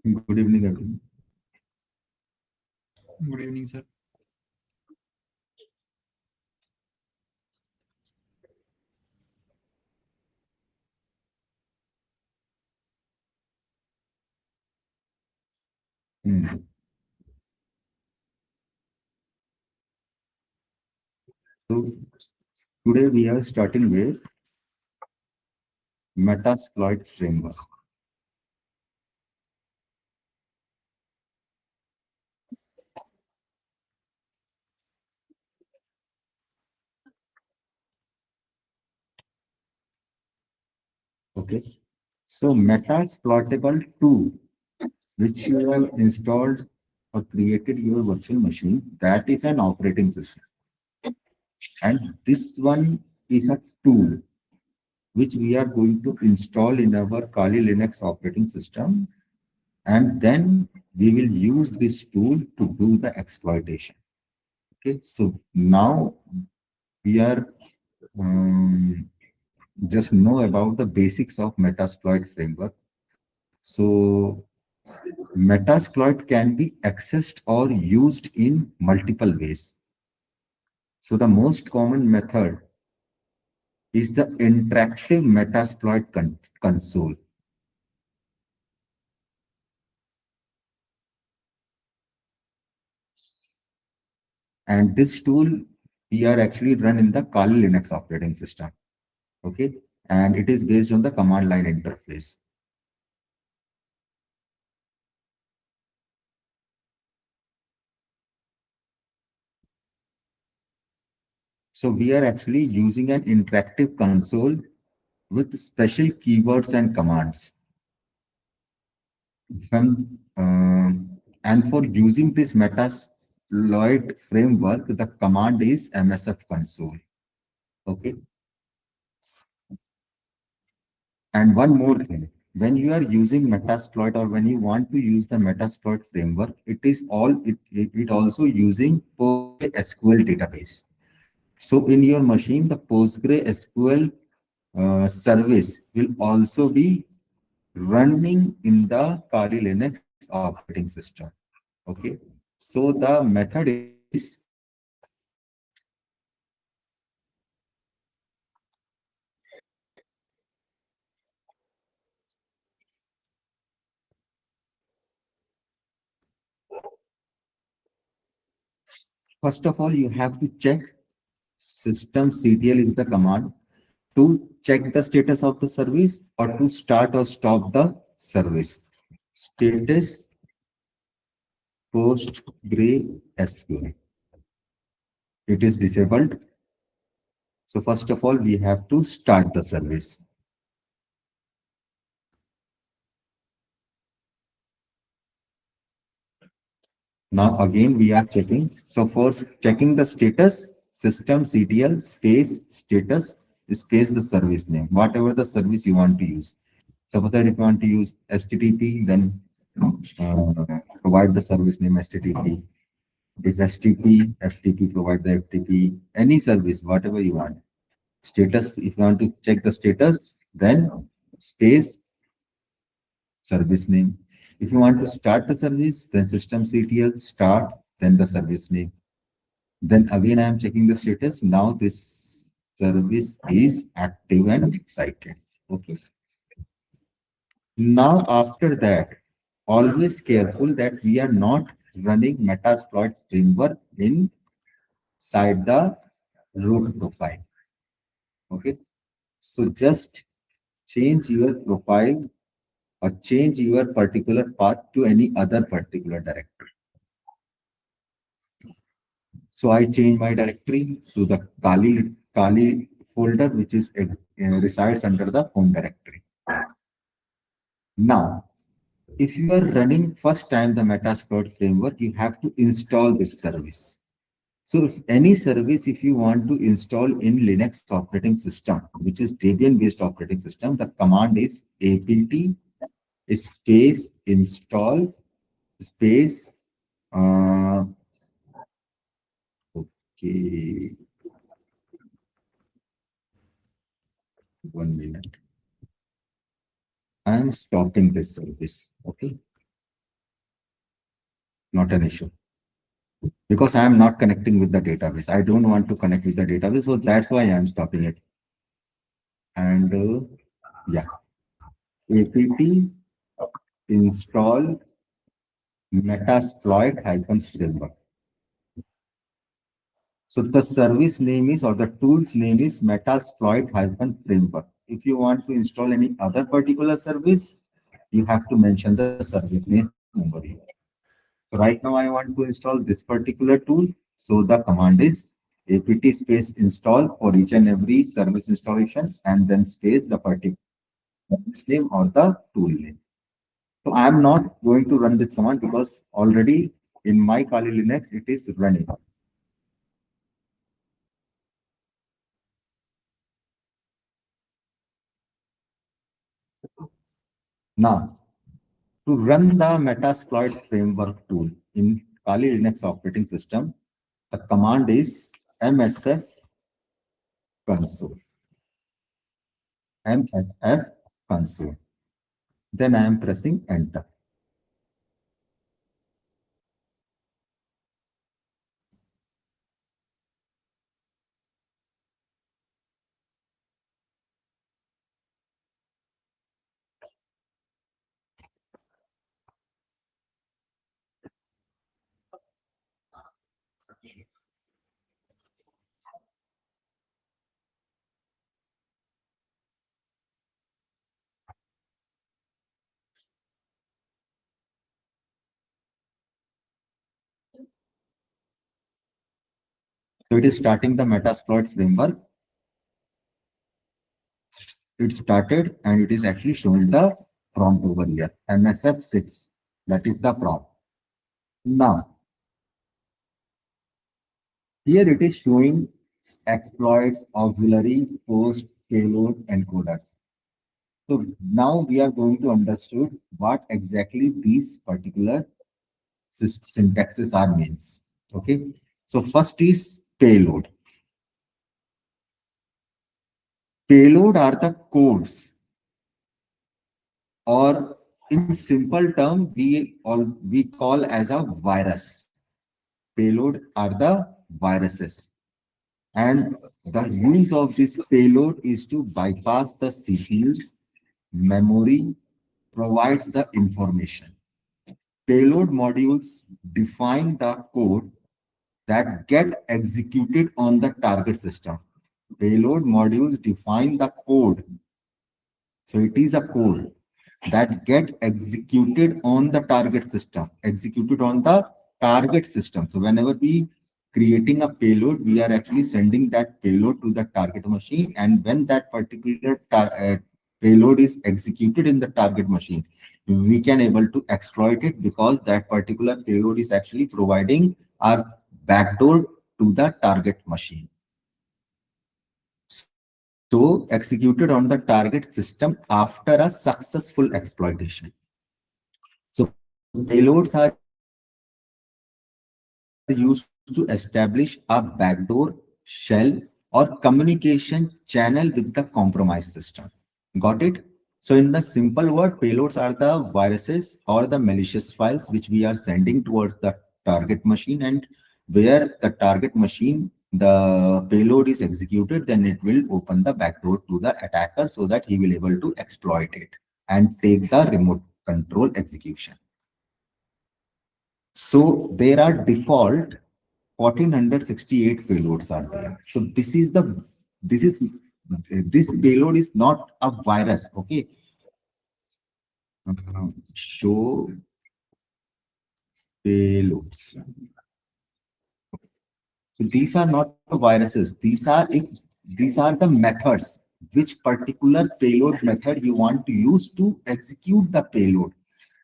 Good evening, everyone. Good evening, sir. Hmm. So today we are starting with Metasploit Framework. Okay. So Metasploitable 2, which you have installed or created your virtual machine, that is an operating system. And this one is a tool which we are going to install in our Kali Linux operating system. And then we will use this tool to do the exploitation. Okay. So now we are just know about the basics of Metasploit framework. So Metasploit can be accessed or used in multiple ways. So the most common method is the interactive Metasploit console. And this tool we are actually run in the Kali Linux operating system. Okay. And it is based on the command line interface. So we are actually using an interactive console with special keywords and commands. And for using this Metasploit framework, the command is msfconsole. Okay. And one more thing, when you are using Metasploit or when you want to use the Metasploit framework, it also using PostgreSQL database. So in your machine, the PostgreSQL service will also be running in the Kali Linux operating system. Okay. So the method is first of all, you have to check systemctl is the command to check the status of the service or to start or stop the service. Status PostgreSQL. It is disabled. So first of all, we have to start the service. Now again, we are checking. So for checking the status, systemctl space status space the service name, whatever the service you want to use. Suppose that if you want to use HTTP, then provide the service name HTTP. If STP, FTP, provide the FTP, any service, whatever you want. Status, if you want to check the status, then space service name. If you want to start the service, then systemctl start, then the service name. Then again, I am checking the status. Now this service is active and excited. Okay. Now after that, always careful that we are not running Metasploit framework inside the root profile. Okay. So just change your profile or change your particular path to any other particular directory. So I change my directory to the Kali folder, which is resides under the home directory. Now, if you are running first time the Metasploit framework, you have to install this service. So if any service, if you want to install in Linux operating system, which is Debian based operating system, the command is apt space install space okay, 1 minute. I am stopping this service. Okay. not an issue. Because I am not connecting with the database. I don't want to connect with the database, so that's why I am stopping it. And yeah, apt install Metasploit-framework. So the service name is, or the tool's name is Metasploit-framework. If you want to install any other particular service, you have to mention the service name over here. So right now I want to install this particular tool. So the command is apt space install for each and every service installation, and then space the particular name or the tool name. So I am not going to run this command because already in my Kali Linux it is running. Now, to run the Metasploit framework tool in Kali Linux operating system, the command is msfconsole. msfconsole. Then I am pressing enter. So it is starting the Metasploit framework. It started and it is actually showing the prompt over here. MSF6. That is the prompt. Now, here it is showing exploits, auxiliary, post, payload, encoders. So now we are going to understand what exactly these particular syntaxes are means. Okay. So first is payload. Payload are the codes, or in simple term, we call as a virus. Payload are the viruses. And the use of this payload is to bypass the CPU, memory, provides the information. Payload modules define the code that get executed on the target system. Payload modules define the code. So it is a code that get executed on the target system, executed on the target system. So whenever we creating a payload, we are actually sending that payload to the target machine. And when that particular payload is executed in the target machine, we can able to exploit it because that particular payload is actually providing our backdoor to the target machine. So executed on the target system after a successful exploitation. So payloads are used to establish a backdoor, shell, or communication channel with the compromised system. Got it? So in the simple word, payloads are the viruses or the malicious files which we are sending towards the target machine, and where the target machine, the payload is executed, then it will open the backdoor to the attacker so that he will able to exploit it and take the remote control execution. So there are default 1468 payloads are there. So this payload is not a virus. Okay. Show payloads. So these are not the viruses. These are the methods, which particular payload method you want to use to execute the payload.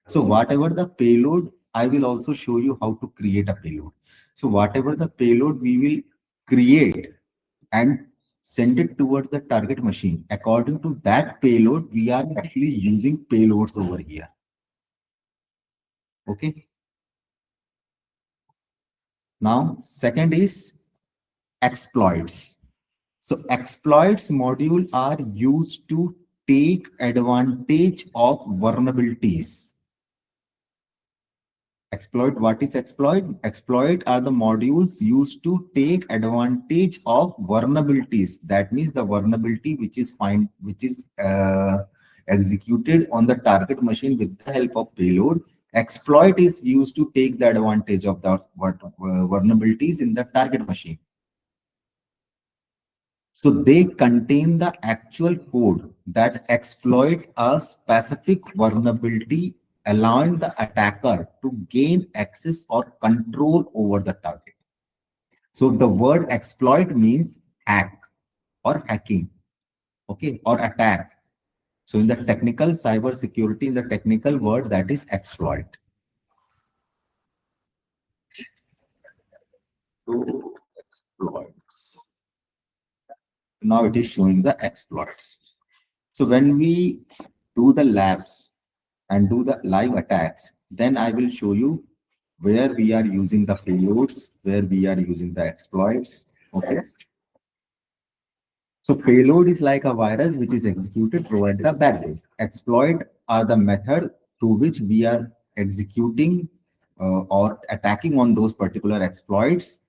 So whatever the payload, I will also show you how to create a payload. So whatever the payload we will create and send it towards the target machine, according to that payload, we are actually using payloads over here. Okay. Now, second is exploits. So exploits module are used to take advantage of vulnerabilities. Exploit, what is exploit? Exploit are the modules used to take advantage of vulnerabilities. That means the vulnerability which is executed on the target machine with the help of payload. Exploit is used to take the advantage of the vulnerabilities in the target machine. So they contain the actual code that exploit a specific vulnerability, allowing the attacker to gain access or control over the target. So the word exploit means hack or hacking, okay, or attack. So in the technical cyber security, in the technical word, that is exploit. So exploits. Now it is showing the exploits. So when we do the labs and do the live attacks, then I will show you where we are using the payloads, where we are using the exploits. Okay. So payload is like a virus which is executed provided the backdoors. Exploit are the method through which we are executing or attacking on those particular exploits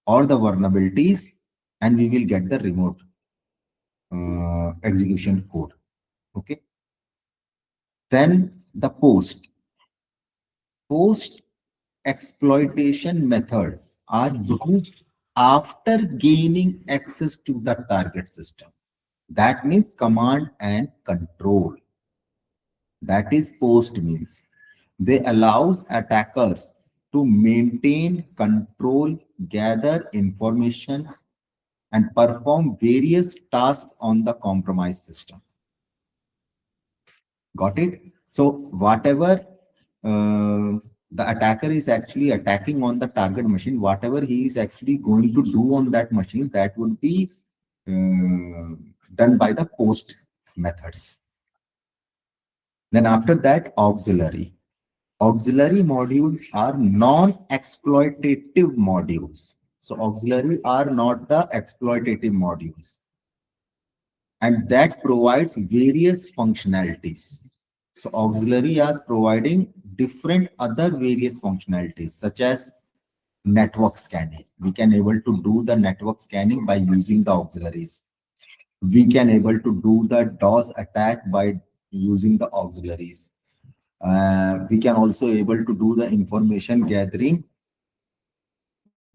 or the vulnerabilities, and we will get the remote execution code. Okay. Then the post exploitation method are used after gaining access to the target system. That means command and control. That is post means. They allows attackers to maintain control, gather information, and perform various tasks on the compromised system. Got it? So whatever the attacker is actually attacking on the target machine, whatever he is actually going to do on that machine, that would be done by the post methods. Then after that, auxiliary. Auxiliary modules are non-exploitative modules. So auxiliary are not the exploitative modules. And that provides various functionalities. So auxiliary is providing different other various functionalities such as network scanning. We can able to do the network scanning by using the auxiliaries. We can able to do the DOS attack by using the auxiliaries. We can also able to do the information gathering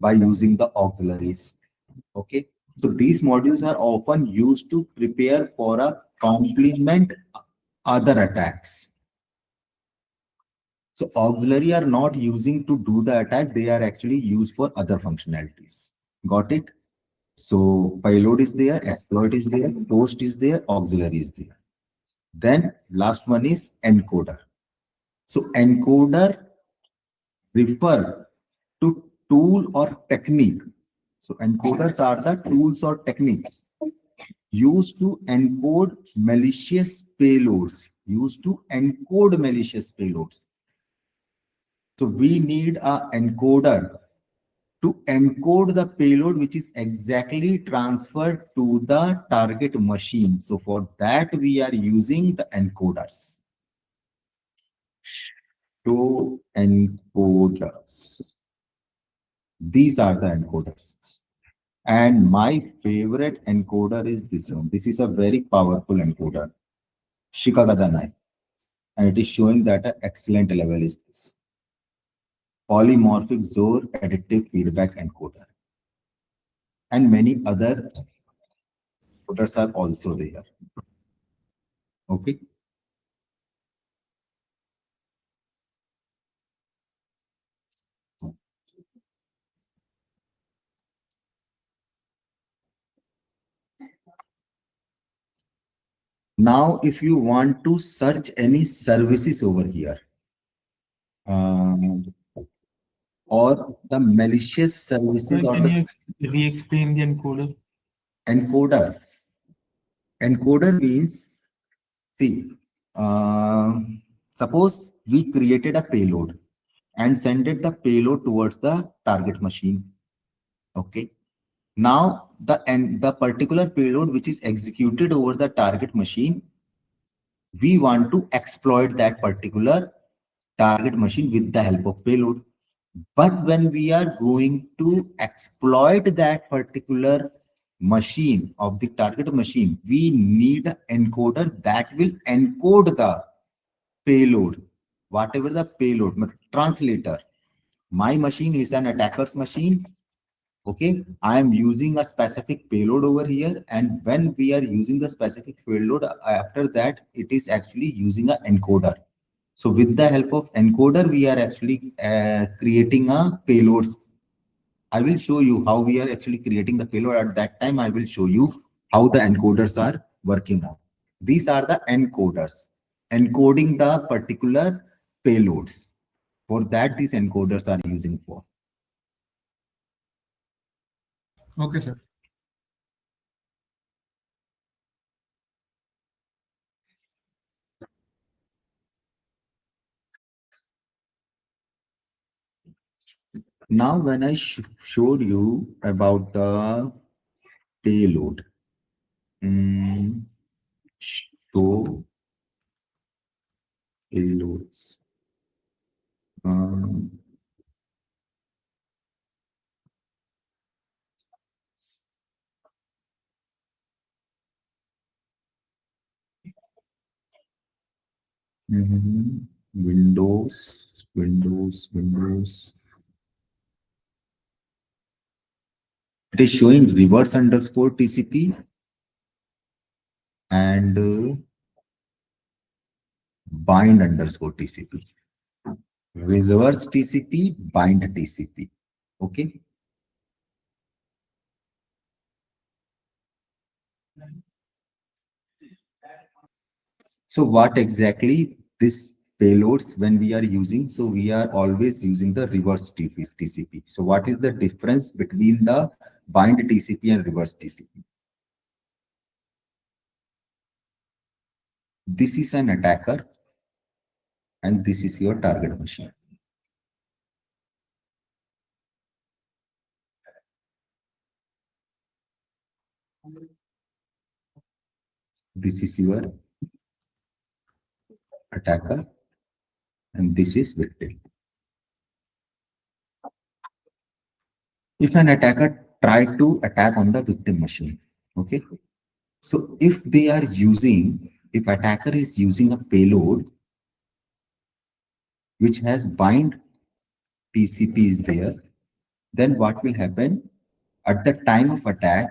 by using the auxiliaries. Okay. So these modules are often used to prepare for a complement other attacks. So auxiliary are not using to do the attack. They are actually used for other functionalities. Got it? So payload is there, exploit is there, post is there, auxiliary is there. Then last one is encoder. So encoder refer to tool or technique. So encoders are the tools or techniques used to encode malicious payloads. Used to encode malicious payloads. So we need a encoder to encode the payload which is exactly transferred to the target machine. So for that we are using the encoders. To encoders. These are the encoders. And my favorite encoder is this one. This is a very powerful encoder. Shikagadana. And it is showing that an excellent level is this. Polymorphic XOR additive feedback encoder. And many other encoders are also there. Okay. Now, if you want to search any services over here, or the malicious services or the re-explain the encoder? Encoder. Encoder means, see, suppose we created a payload and sent it the payload towards the target machine. Okay. Now the particular payload which is executed over the target machine, we want to exploit that particular target machine with the help of payload. But when we are going to exploit that particular machine of the target machine, we need an encoder that will encode the payload, whatever the payload, translator. My machine is an attacker's machine. Okay, I am using a specific payload over here, and when we are using the specific payload, after that, it is actually using an encoder. So with the help of encoder, we are actually creating a payloads. I will show you how we are actually creating the payload. At that time, I will show you how the encoders are working out. These are the encoders, encoding the particular payloads. For that, these encoders are using for. Okay, sir. Now, when I showed you about the payload, mm, show payloads. Um, Windows. It is showing reverse underscore TCP and bind underscore TCP. Reverse TCP, bind TCP. Okay. So what exactly this payloads when we are using? So we are always using the reverse TCP. So what is the difference between the bind TCP and reverse TCP? This is an attacker and this is your target machine. This is your attacker and this is victim. If an attacker tried to attack on the victim machine, okay. So if attacker is using a payload which has bind TCP is there, then what will happen? At the time of attack,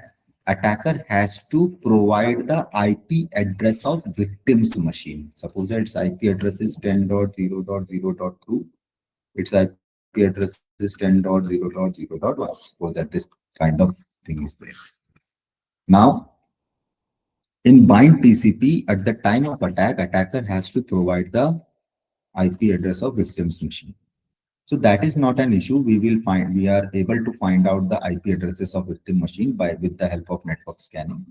attacker has to provide the IP address of victim's machine. Suppose that its IP address is 10.0.0.2. Its IP address is 10.0.0.1. Suppose that this kind of thing is there. Now, in bind TCP, at the time of attack, attacker has to provide the IP address of victim's machine. So that is not an issue. We are able to find out the IP addresses of victim machine with the help of network scanning.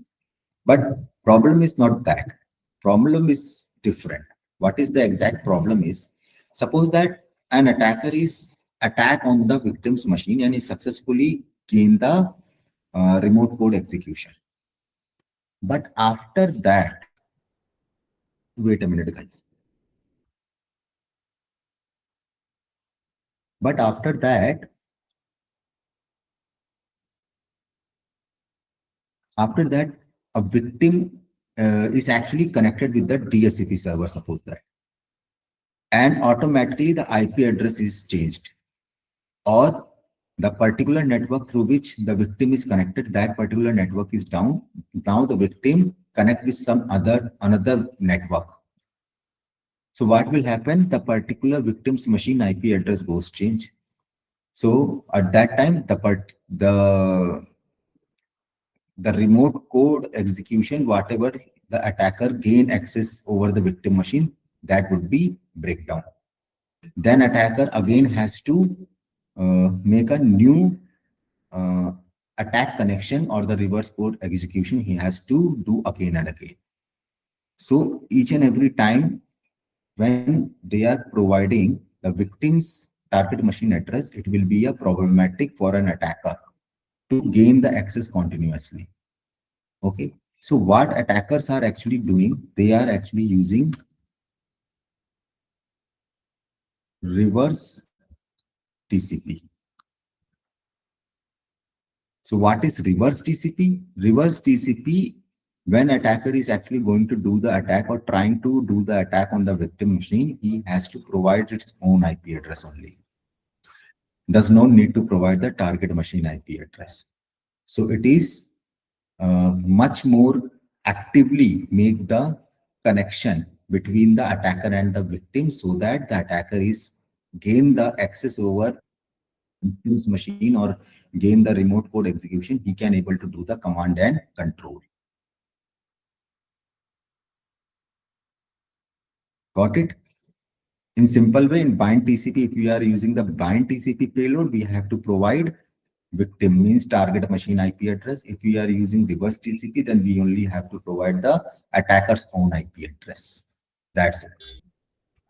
But problem is not that. Problem is different. What is the exact problem is, suppose that an attacker is attack on the victim's machine and is successfully gain the remote code execution. But after that, wait a minute, guys. But after that, a victim is actually connected with the DHCP server, suppose that. And automatically the IP address is changed. Or the particular network through which the victim is connected, that particular network is down. Now the victim connect with another network. So what will happen? The particular victim's machine IP address goes change. So at that time, the remote code execution, whatever the attacker gain access over the victim machine, that would be breakdown. Then attacker again has to make a new attack connection, or the reverse code execution he has to do again and again. So each and every time when they are providing the victim's target machine address, it will be a problematic for an attacker to gain the access continuously. Okay. So what attackers are actually doing, they are actually using reverse TCP. So what is reverse TCP? Reverse TCP, when attacker is actually going to do the attack or trying to do the attack on the victim machine, he has to provide its own IP address only. Does not need to provide the target machine IP address. So it is much more actively make the connection between the attacker and the victim, so that the attacker is gain the access over victim's machine or gain the remote code execution. He can able to do the command and control. Got it? In simple way, in Bind TCP, if we are using the Bind TCP payload, we have to provide victim means target machine IP address. If we are using reverse TCP, then we only have to provide the attacker's own IP address. That's it.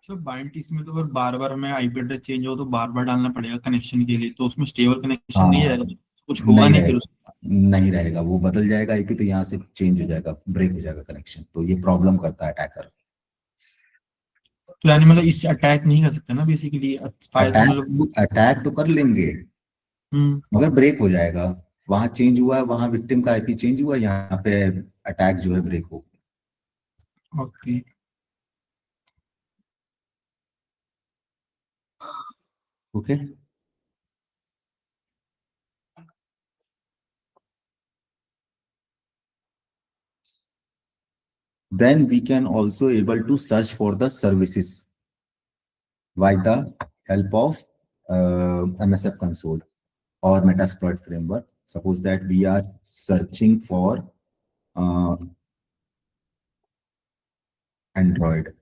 Sir bind TC में तो अगर बार बार हमें IP address change हो तो बार बार डालना पड़ेगा connection के लिए, तो उसमें स्टेबल कनेक्शन नहीं हाँ, रहेगा, कुछ होगा नहीं नहीं फिर रहेगा, नहीं रहेगा, वो बदल जाएगा आईपी, तो यहाँ से चेंज हो जाएगा, ब्रेक हो जाएगा कनेक्शन, तो ये प्रॉब्लम करता है अटैकर। तो यानी मतलब इससे अटैक नहीं कर सकते ना बेसिकली, फायदा मतलब अटैक तो कर लेंगे मगर ब्रेक हो जाएगा। वहां चेंज हुआ है, वहां विक्टिम का आईपी चेंज हुआ, यहाँ पे अटैक जो है ब्रेक हो। Okay okay, then we can also able to search for the services by the help of msfconsole or Metasploit framework. Suppose that we are searching for Android.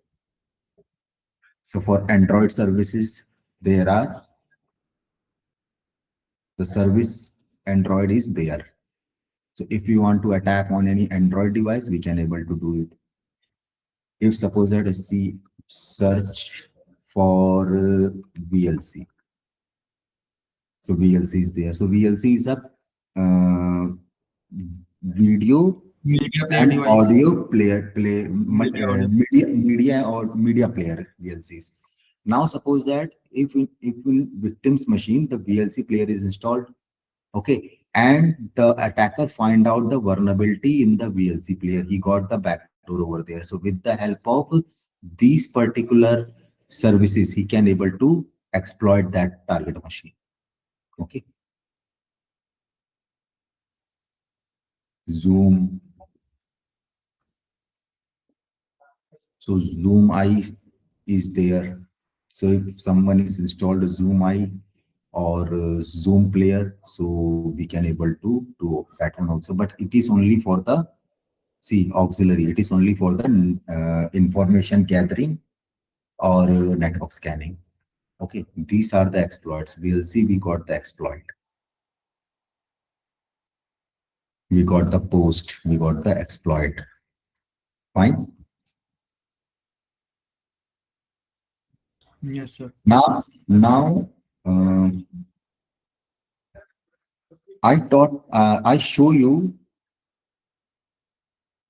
So for Android services, there are the service Android is there. So if you want to attack on any Android device, we can able to do it. If suppose that is the search for VLC. So VLC is there. So VLC is a video media player and device, audio player media audio, media or media player VLCs. Now suppose that if in victim's machine the VLC player is installed, okay, and the attacker find out the vulnerability in the VLC player, he got the backdoor over there. So with the help of these particular services, he can able to exploit that target machine. Okay. Zoom. So Zoom I is there. So if someone is installed Zoom I or Zoom player, so we can able to do that one also. But it is only for the auxiliary. It is only for the information gathering or network scanning. Okay, these are the exploits. We'll see. We got the exploit. We got the post. We got the exploit. Fine. Yes sir. Now, I show you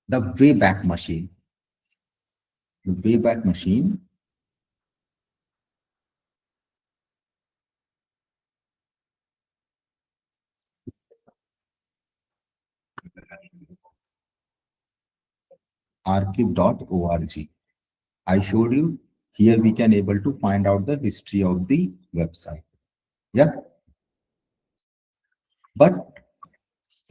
the Wayback machine. The Wayback machine. archive.org. I showed you here we can able to find out the history of the website. Yeah. But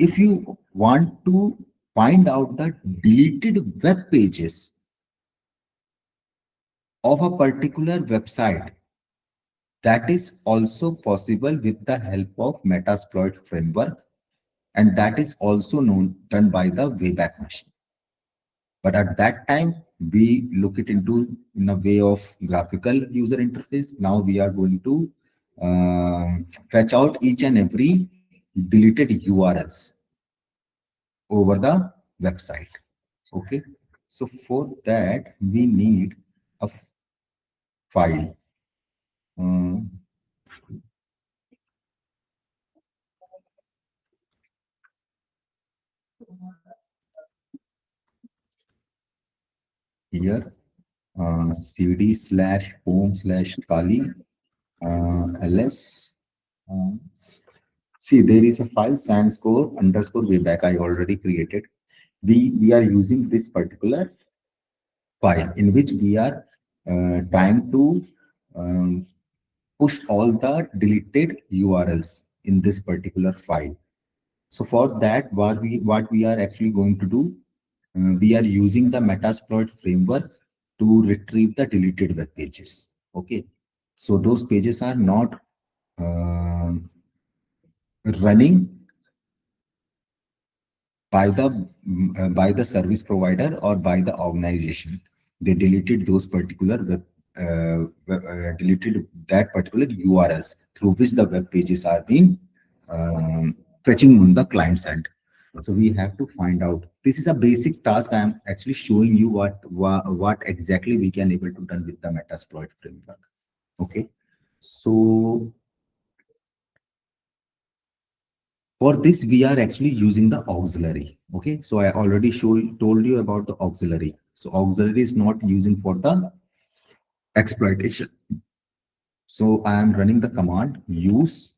if you want to find out the deleted web pages of a particular website, that is also possible with the help of Metasploit framework, and that is also done by the Wayback machine. But at that time, we look it into in a way of graphical user interface. Now we are going to fetch out each and every deleted URLs over the website. Okay. So for that, we need a file. Here cd/home/kali ls. uh, See, there is a file __wayback I already created. We are using this particular file in which we are trying to um, push all the deleted URLs in this particular file. So for that, what we are actually going to do, we are using the Metasploit framework to retrieve the deleted web pages. Okay, so those pages are not running by the service provider or by the organization. They deleted those particular deleted that particular URLs through which the web pages are being fetching on the client side. So we have to find out. This is a basic task. I am actually showing you what exactly we can able to done with the Metasploit framework. Okay, so for this, we are actually using the auxiliary. Okay, so I already told you about the auxiliary. So auxiliary is not using for the exploitation. So I am running the command use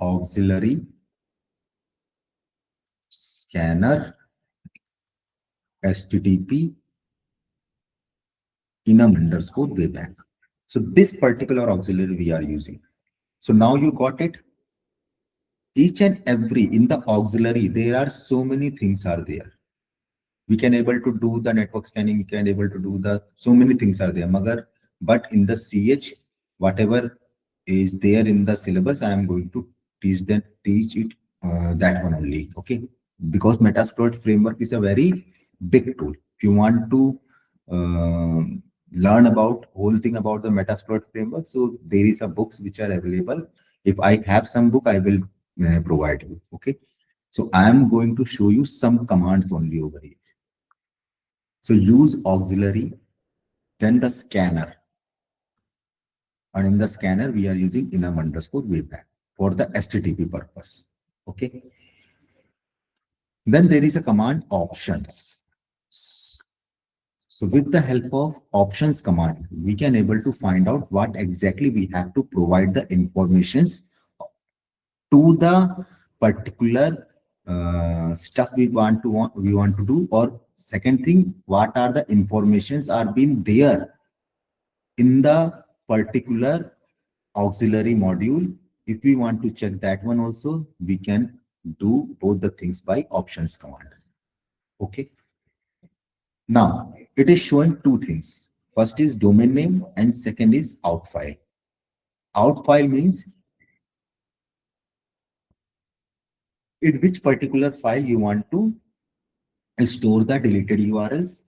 auxiliary scanner HTTP enum_wayback. So this particular auxiliary we are using. So now you got it. Each and every in the auxiliary, there are so many things are there. We can able to do the network scanning. We can able to do the so many things are there. But in the CH, whatever is there in the syllabus, I am going to teach it that one only. Okay, because Metasploit framework is a very big tool. If you want to learn about whole thing about the Metasploit framework, so there is a books which are available. If I have some book, I will provide you. Okay, so I am going to show you some commands only over here. So use auxiliary, then the scanner. And in the scanner, we are using enum_wayback for the HTTP purpose. Okay. Then there is a command options. So with the help of options command, we can able to find out what exactly we have to provide the informations to the particular stuff we want to do. Or second thing, what are the informations are being there in the particular auxiliary module. If we want to check that one also, we can do both the things by options command. Okay. Now it is showing two things. First is domain name and second is out file. Out file means in which particular file you want to store the deleted URLs,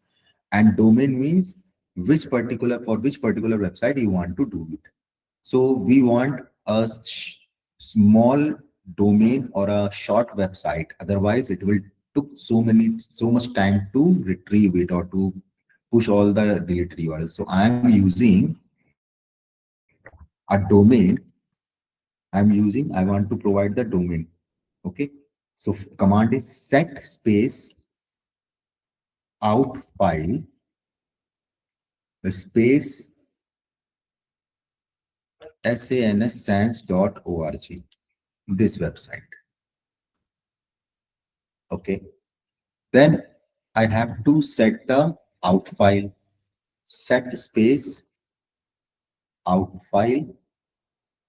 and domain means which particular website you want to do it. So we want a small domain or a short website. Otherwise, it will took so much time to retrieve it or to push all the deleted URLs. So I am using a domain. I want to provide the domain. Okay. So command is set space out file the space sans.org, this website. Okay. Then I have to set the out file, set space out file,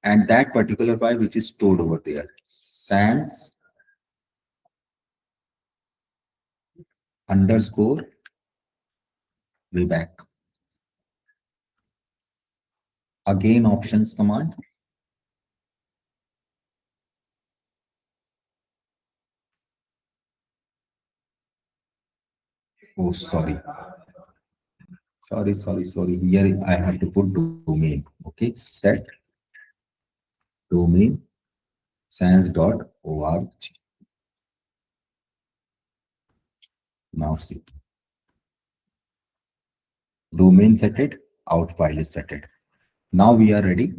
and that particular file which is stored over there, sans_wayback. Again, options command. Oh, sorry. Sorry. Here I have to put domain. Okay, set domain sans.org. Now see. Domain set it, out file is set it. Now we are ready.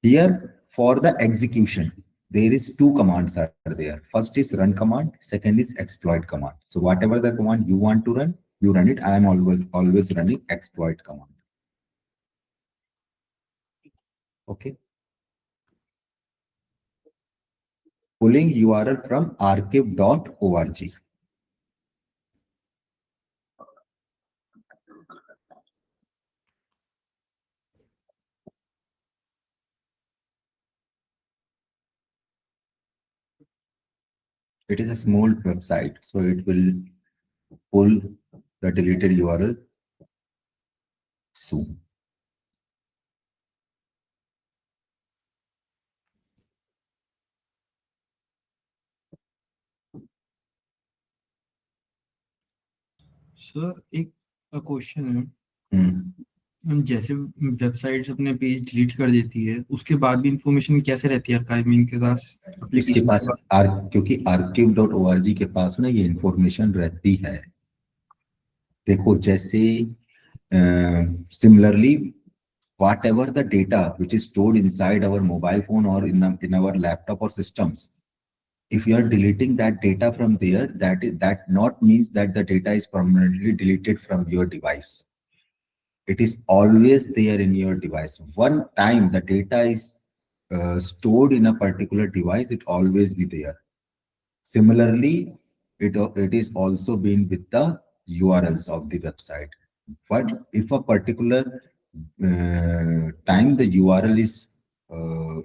Here for the execution, there is two commands are there. First is run command, second is exploit command. So whatever the command you want to run, you run it. I am always running exploit command. Okay. Pulling URL from archive.org. It is a small website, so it will pull the deleted URL soon. Sir एक question है, हम्म। जैसे websites अपने page delete कर देती है उसके बाद भी इंफॉर्मेशन कैसे रहती है आर्काइव में इनके पास, इसके एप्लीकेशन पास क्योंकि archive.org के पास ना ये इंफॉर्मेशन रहती है। देखो जैसे similarly whatever the data which is stored inside our mobile phone or in our laptop or systems, if you are deleting that data from there, that not means that the data is permanently deleted from your device. It is always there in your device. One time the data is stored in a particular device, it always be there. Similarly, it is also been with the URLs of the website. But if a particular time the URL is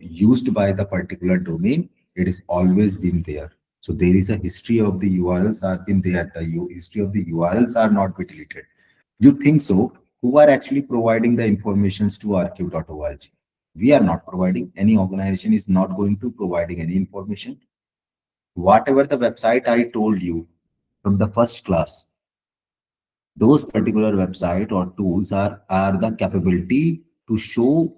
used by the particular domain, it is always been there. So there is a history of the URLs are been there. The history of the URLs are not be deleted. You think so? Who are actually providing the informations to archive.org? We are not providing. Any organization is not going to providing any information. Whatever the website I told you from the first class, those particular website or tools are the capability to show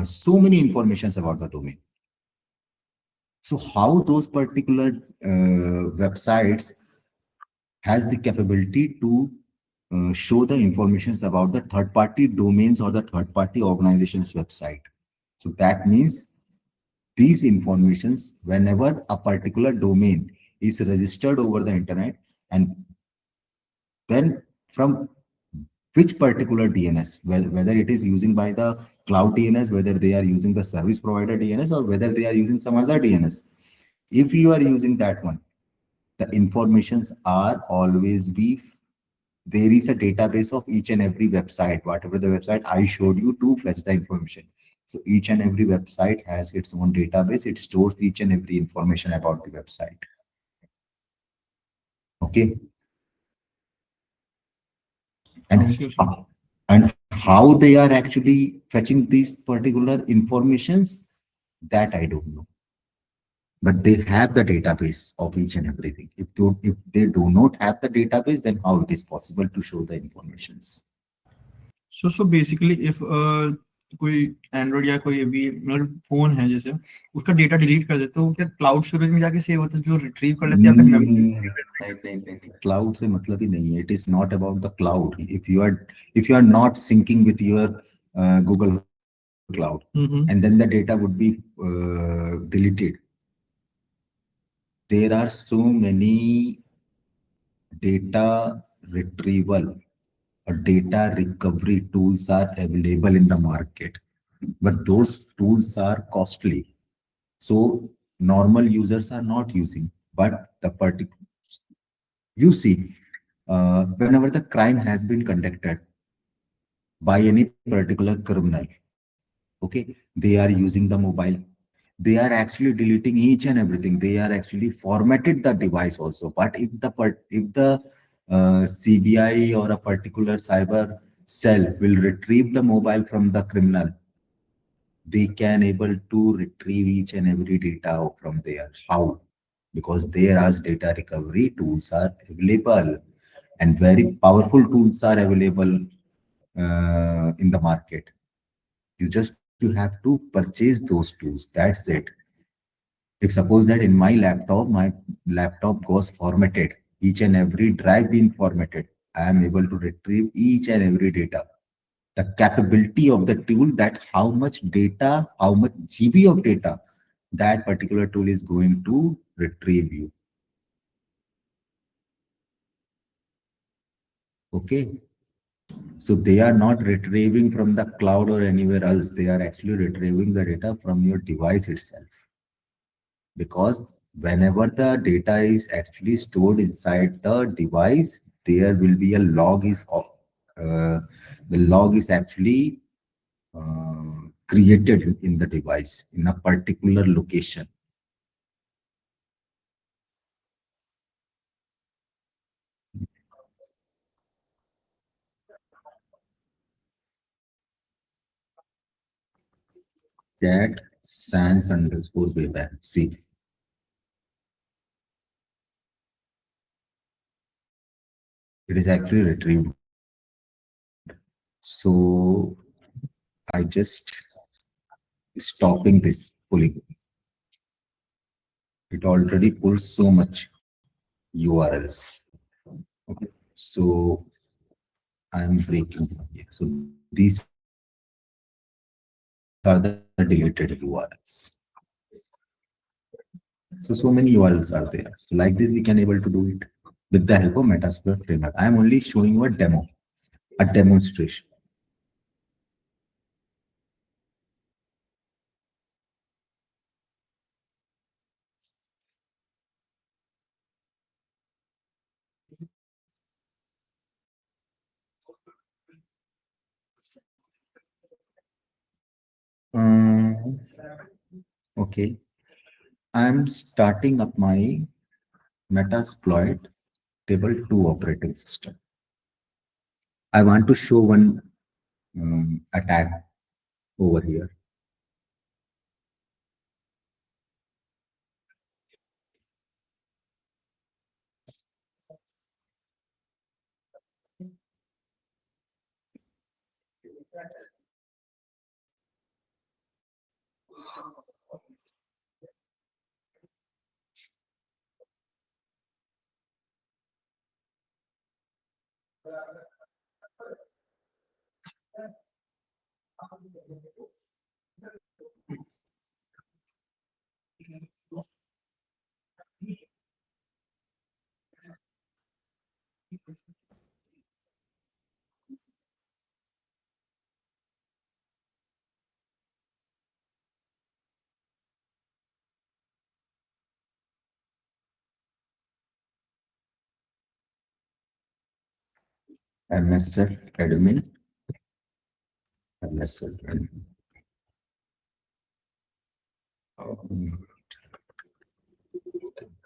so many informations about the domain. So how those particular websites has the capability to show the informations about the third-party domains or the third-party organization's website. So that means these informations, whenever a particular domain is registered over the internet, and then from which particular DNS, whether it is using by the cloud DNS, whether they are using the service provider DNS, or whether they are using some other DNS. If you are using that one, the informations are always be, there is a database of each and every website, whatever the website I showed you to fetch the information. So each and every website has its own database. It stores each and every information about the website. Okay. And how they are actually fetching these particular informations, that I don't know. But they have the database of each and everything. If they do not have the database, then how it is possible to show the informations? So basically if कोई Android या कोई भी मतलब phone है जैसे उसका data delete कर देते हो, क्या क्लाउड स्टोरेज में जाके सेव होता है जो रिट्रीव कर लेते हैं या फिर नहीं, क्लाउड से मतलब ही नहीं है. It is not about the cloud. If you are not syncing with your Google cloud and then the data would be deleted. There are so many data retrieval or data recovery tools are available in the market, but those tools are costly, so normal users are not using. But the particular, you see, whenever the crime has been conducted by any particular criminal, okay, they are using the mobile. They are actually deleting each and everything. They are actually formatted the device also. But if the CBI or a particular cyber cell will retrieve the mobile from the criminal, they can able to retrieve each and every data from there. How? Because there as data recovery tools are available, and very powerful tools are available in the market. You have to purchase those tools. That's it. If suppose that in my laptop goes formatted, each and every drive being formatted, I am able to retrieve each and every data. The capability of the tool, that how much data, how much GB of data that particular tool is going to retrieve you. Okay. So they are not retrieving from the cloud or anywhere else. They are actually retrieving the data from your device itself. Because whenever the data is actually stored inside the device, there will be a log the log is actually created in the device in a particular location. Cat sans underscore wayback. See, it is actually retrieved. So I just stopping this pulling. It already pulls so much URLs. Okay, so I'm breaking from here. So these are the deleted URLs. So many URLs are there. So like this, we can able to do it with the help of Metasploit Framework. I'm only showing you a demo, a demonstration. Okay, I'm starting up my Metasploit table 2 operating system. I want to show one attack over here. MSF admin. MSF admin.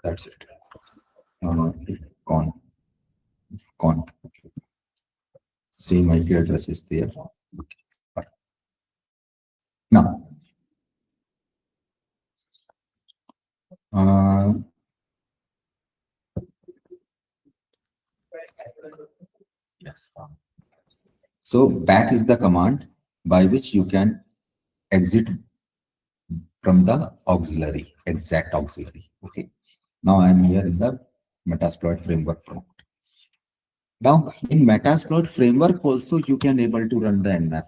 That's it. Con. Con. Same IP address is there. Okay. Fine. Now, yes. So back is the command by which you can exit from the auxiliary, exact auxiliary. Okay. Now I'm here in the Metasploit framework prompt. Now in Metasploit framework also you can able to run the Nmap.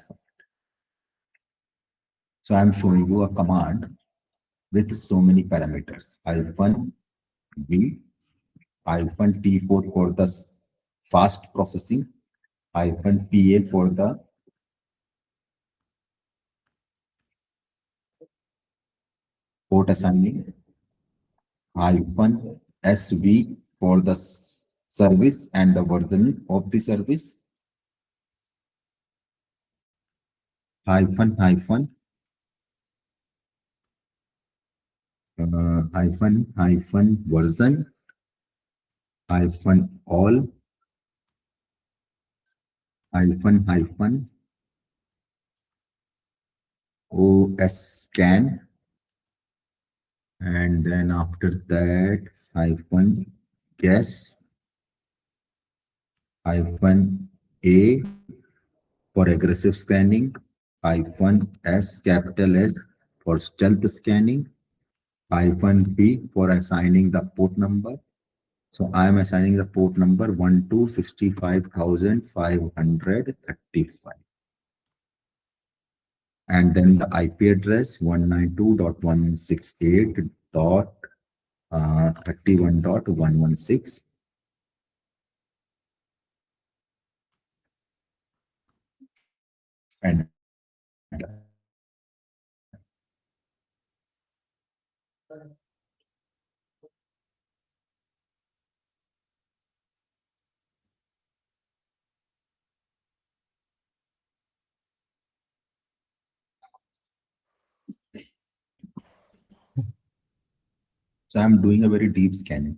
So I'm showing you a command with so many parameters. -v, -t4 for the fast processing, -pa for the port assigning, -sv for the service and the version of the service, hyphen hyphen version all os scan, and then after that guess -a for aggressive scanning, -s capital S for stealth scanning, -b for assigning the port number. So I am assigning the port number 1265535. and then the IP address 192.168.31.116. And so I'm doing a very deep scanning.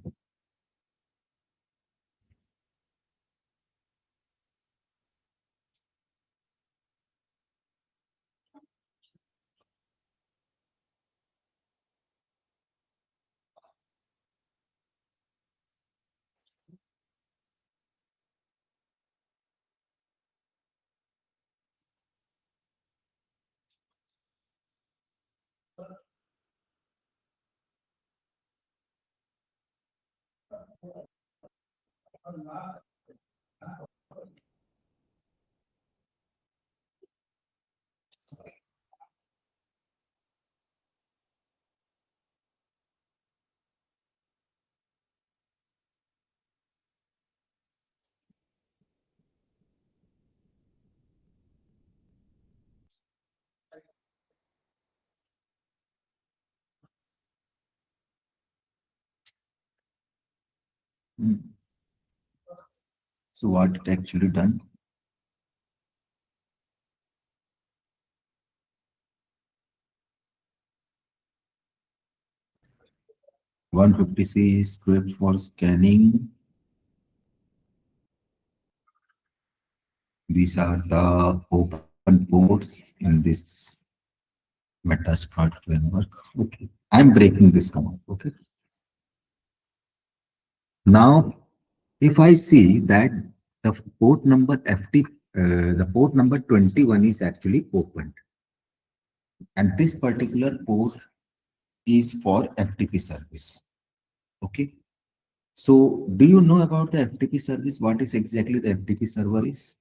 So what it actually done? $150C script for scanning. These are the open ports in this Metasploit framework. Okay, I'm breaking this command. Okay. Now, if I see that the port number the port number 21 is actually opened, and this particular port is for FTP service. Okay. So, do you know about the FTP service? What is exactly the FTP server is?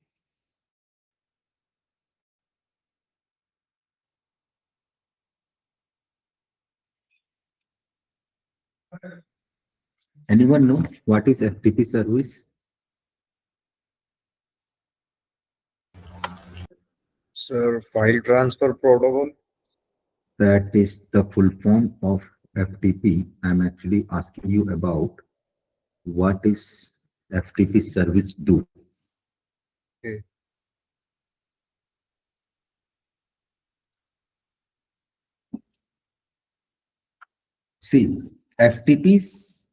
Anyone know what is FTP service? Sir, file transfer protocol. That is the full form of FTP. I'm actually asking you about what is FTP service do. Okay. See, FTP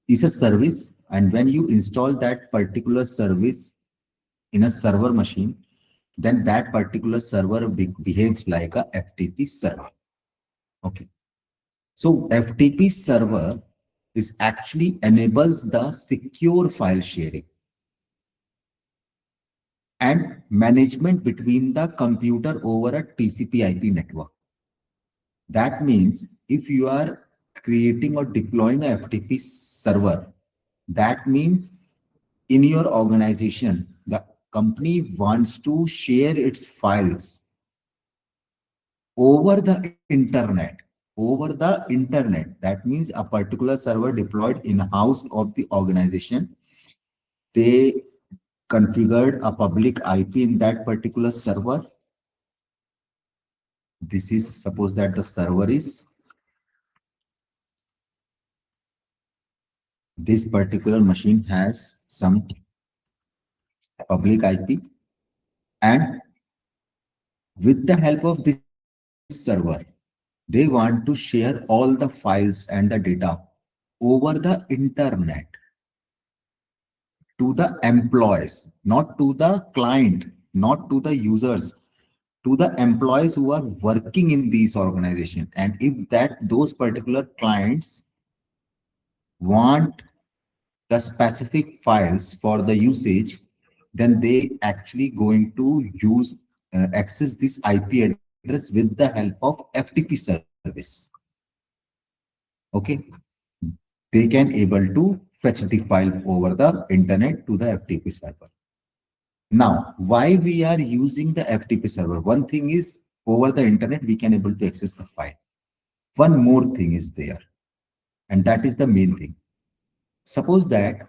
is a service, and when you install that particular service in a server machine, then that particular server behaves like a FTP server. Okay. So FTP server is actually enables the secure file sharing and management between the computer over a TCP IP network. That means if you are creating or deploying a FTP server, that means in your organization, the company wants to share its files over the internet. Over the internet, that means a particular server deployed in-house of the organization. They configured a public IP in that particular server. This is, suppose that the server is this particular machine has some public IP, and with the help of this server, they want to share all the files and the data over the internet to the employees, not to the client, not to the users, to the employees who are working in these organizations. And if those particular clients want the specific files for the usage, then they actually going to use access this IP address with the help of FTP service. Okay, they can able to fetch the file over the internet to the FTP server. Now, why we are using the FTP server? One thing is over the internet, we can able to access the file. One more thing is there, and that is the main thing. Suppose that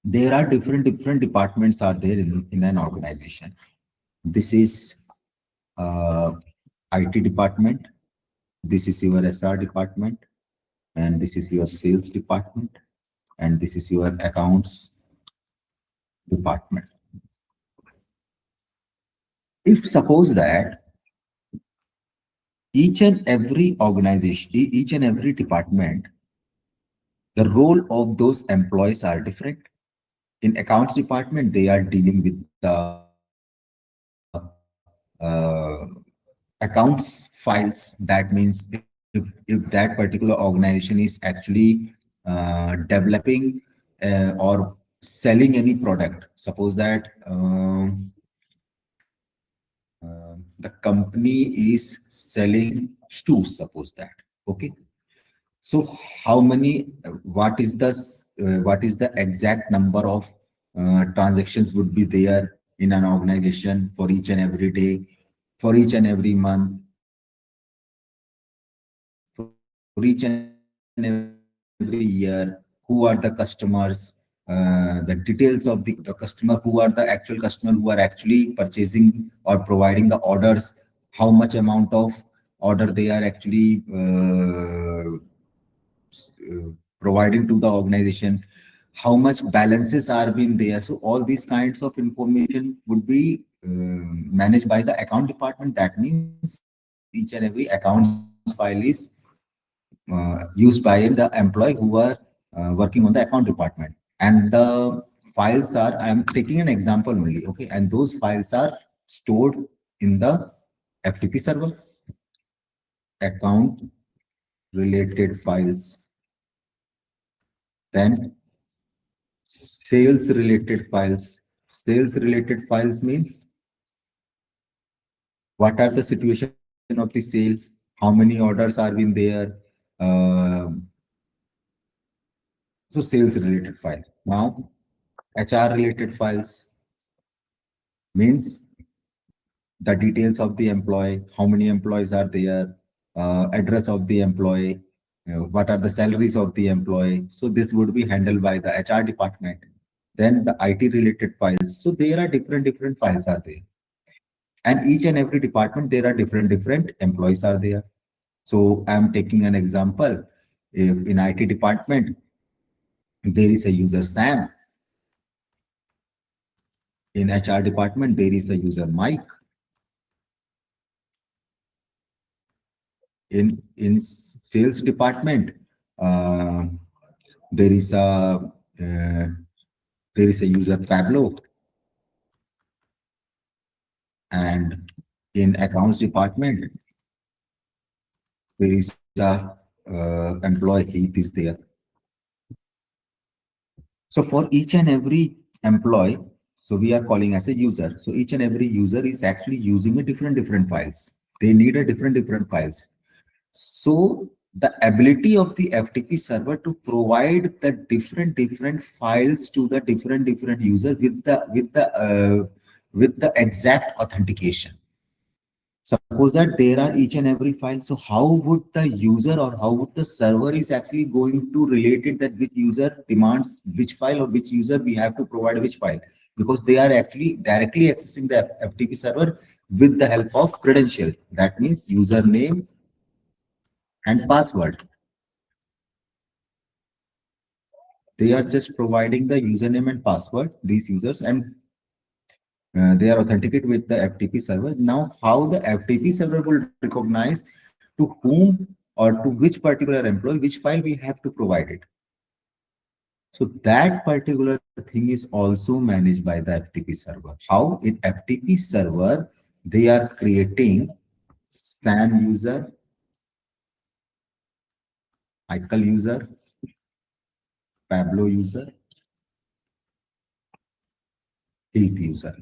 there are different departments are there in an organization. This is IT department, this is your SR department, and this is your sales department, and this is your accounts department. If suppose that each and every organization, each and every department, the role of those employees are different. In accounts department, they are dealing with the accounts files. That means if that particular organization is actually developing or selling any product, suppose that the company is selling shoes, suppose that, okay. So how many, what is the exact number of transactions would be there in an organization for each and every day, for each and every month, for each and every year, who are the customers, the details of the customer, who are the actual customer who are actually purchasing or providing the orders, how much amount of order they are actually providing to the organization, how much balances are being there. So all these kinds of information would be managed by the account department. That means each and every accounts file is used by the employee who are working on the account department. And the files are, I am taking an example only, okay, and those files are stored in the FTP server, account related files. Then sales related files. Sales related files means what are the situation of the sale, how many orders are in there. So sales related file. Now HR related files means the details of the employee, how many employees are there, address of the employee, what are the salaries of the employee. So this would be handled by the HR department. Then the IT related files. So there are different files are there. And each and every department, there are different employees are there. So I'm taking an example. If in IT department, there is a user Sam. In HR department, there is a user Mike. In sales department, there is a user Pablo. And in accounts department, there is a employee Heath is there. So for each and every employee, so we are calling as a user. So each and every user is actually using a different files. They need a different files. So the ability of the FTP server to provide the different files to the different user with the exact authentication. Suppose that there are each and every file. So how would the user or how would the server is actually going to relate it that which user demands which file or which user we have to provide which file? Because they are actually directly accessing the FTP server with the help of credential. That means username and password. They are just providing the username and password, these users, and they are authenticated with the FTP server. Now, how the FTP server will recognize to whom or to which particular employee, which file we have to provide it. So that particular thing is also managed by the FTP server. How? In FTP server, they are creating Sam user, Michael user, Pablo user, Heath user.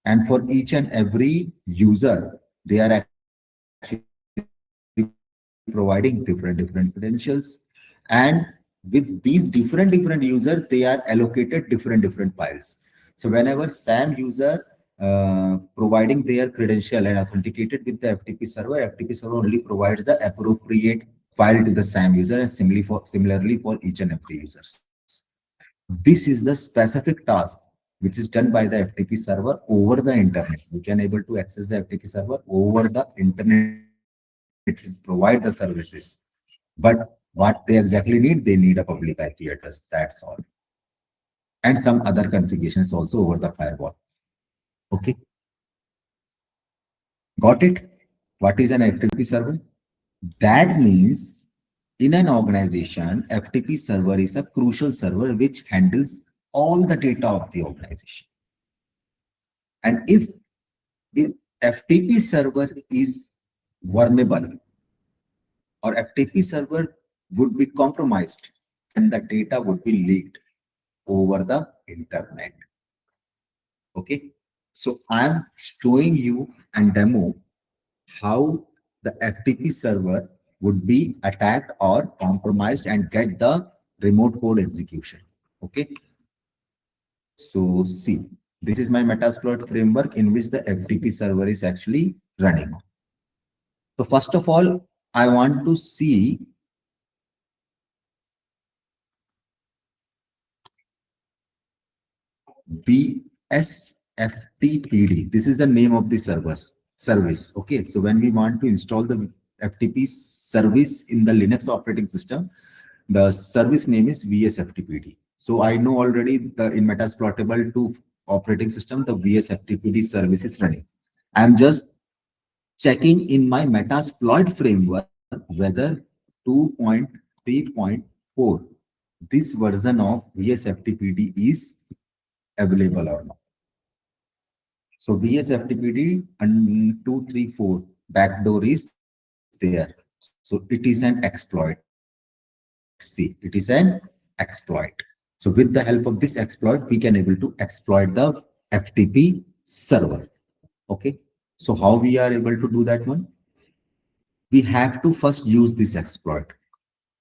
And for each and every user, they are actually providing different credentials. And with these different users, they are allocated different files. So whenever Sam user providing their credential and authenticated with the FTP server. FTP server only provides the appropriate file to the SAM user, and similarly for each and every users. This is the specific task which is done by the FTP server over the internet. We can able to access the FTP server over the internet. It is provide the services, but what they exactly need, they need a public IP address. That's all, and some other configurations also over the firewall. Okay, got it? What is an FTP server? That means in an organization, FTP server is a crucial server which handles all the data of the organization. And if the FTP server is vulnerable or FTP server would be compromised, then the data would be leaked over the internet. Okay, so I'm showing you and demo how the FTP server would be attacked or compromised and get the remote code execution. Okay, so see, this is my Metasploit framework in which the FTP server is actually running. So first of all, I want to see VSFTPD. This is the name of the service. Okay, so when we want to install the FTP service in the Linux operating system, the service name is VSFTPD. So I know already in Metasploitable 2 operating system, the VSFTPD service is running. I'm just checking in my Metasploit framework whether 2.3.4, this version of VSFTPD is available or not. So VSFTPD and 234 backdoor is there. So it is an exploit. See, it is an exploit. So with the help of this exploit, we can able to exploit the FTP server. Okay. So how we are able to do that one? We have to first use this exploit.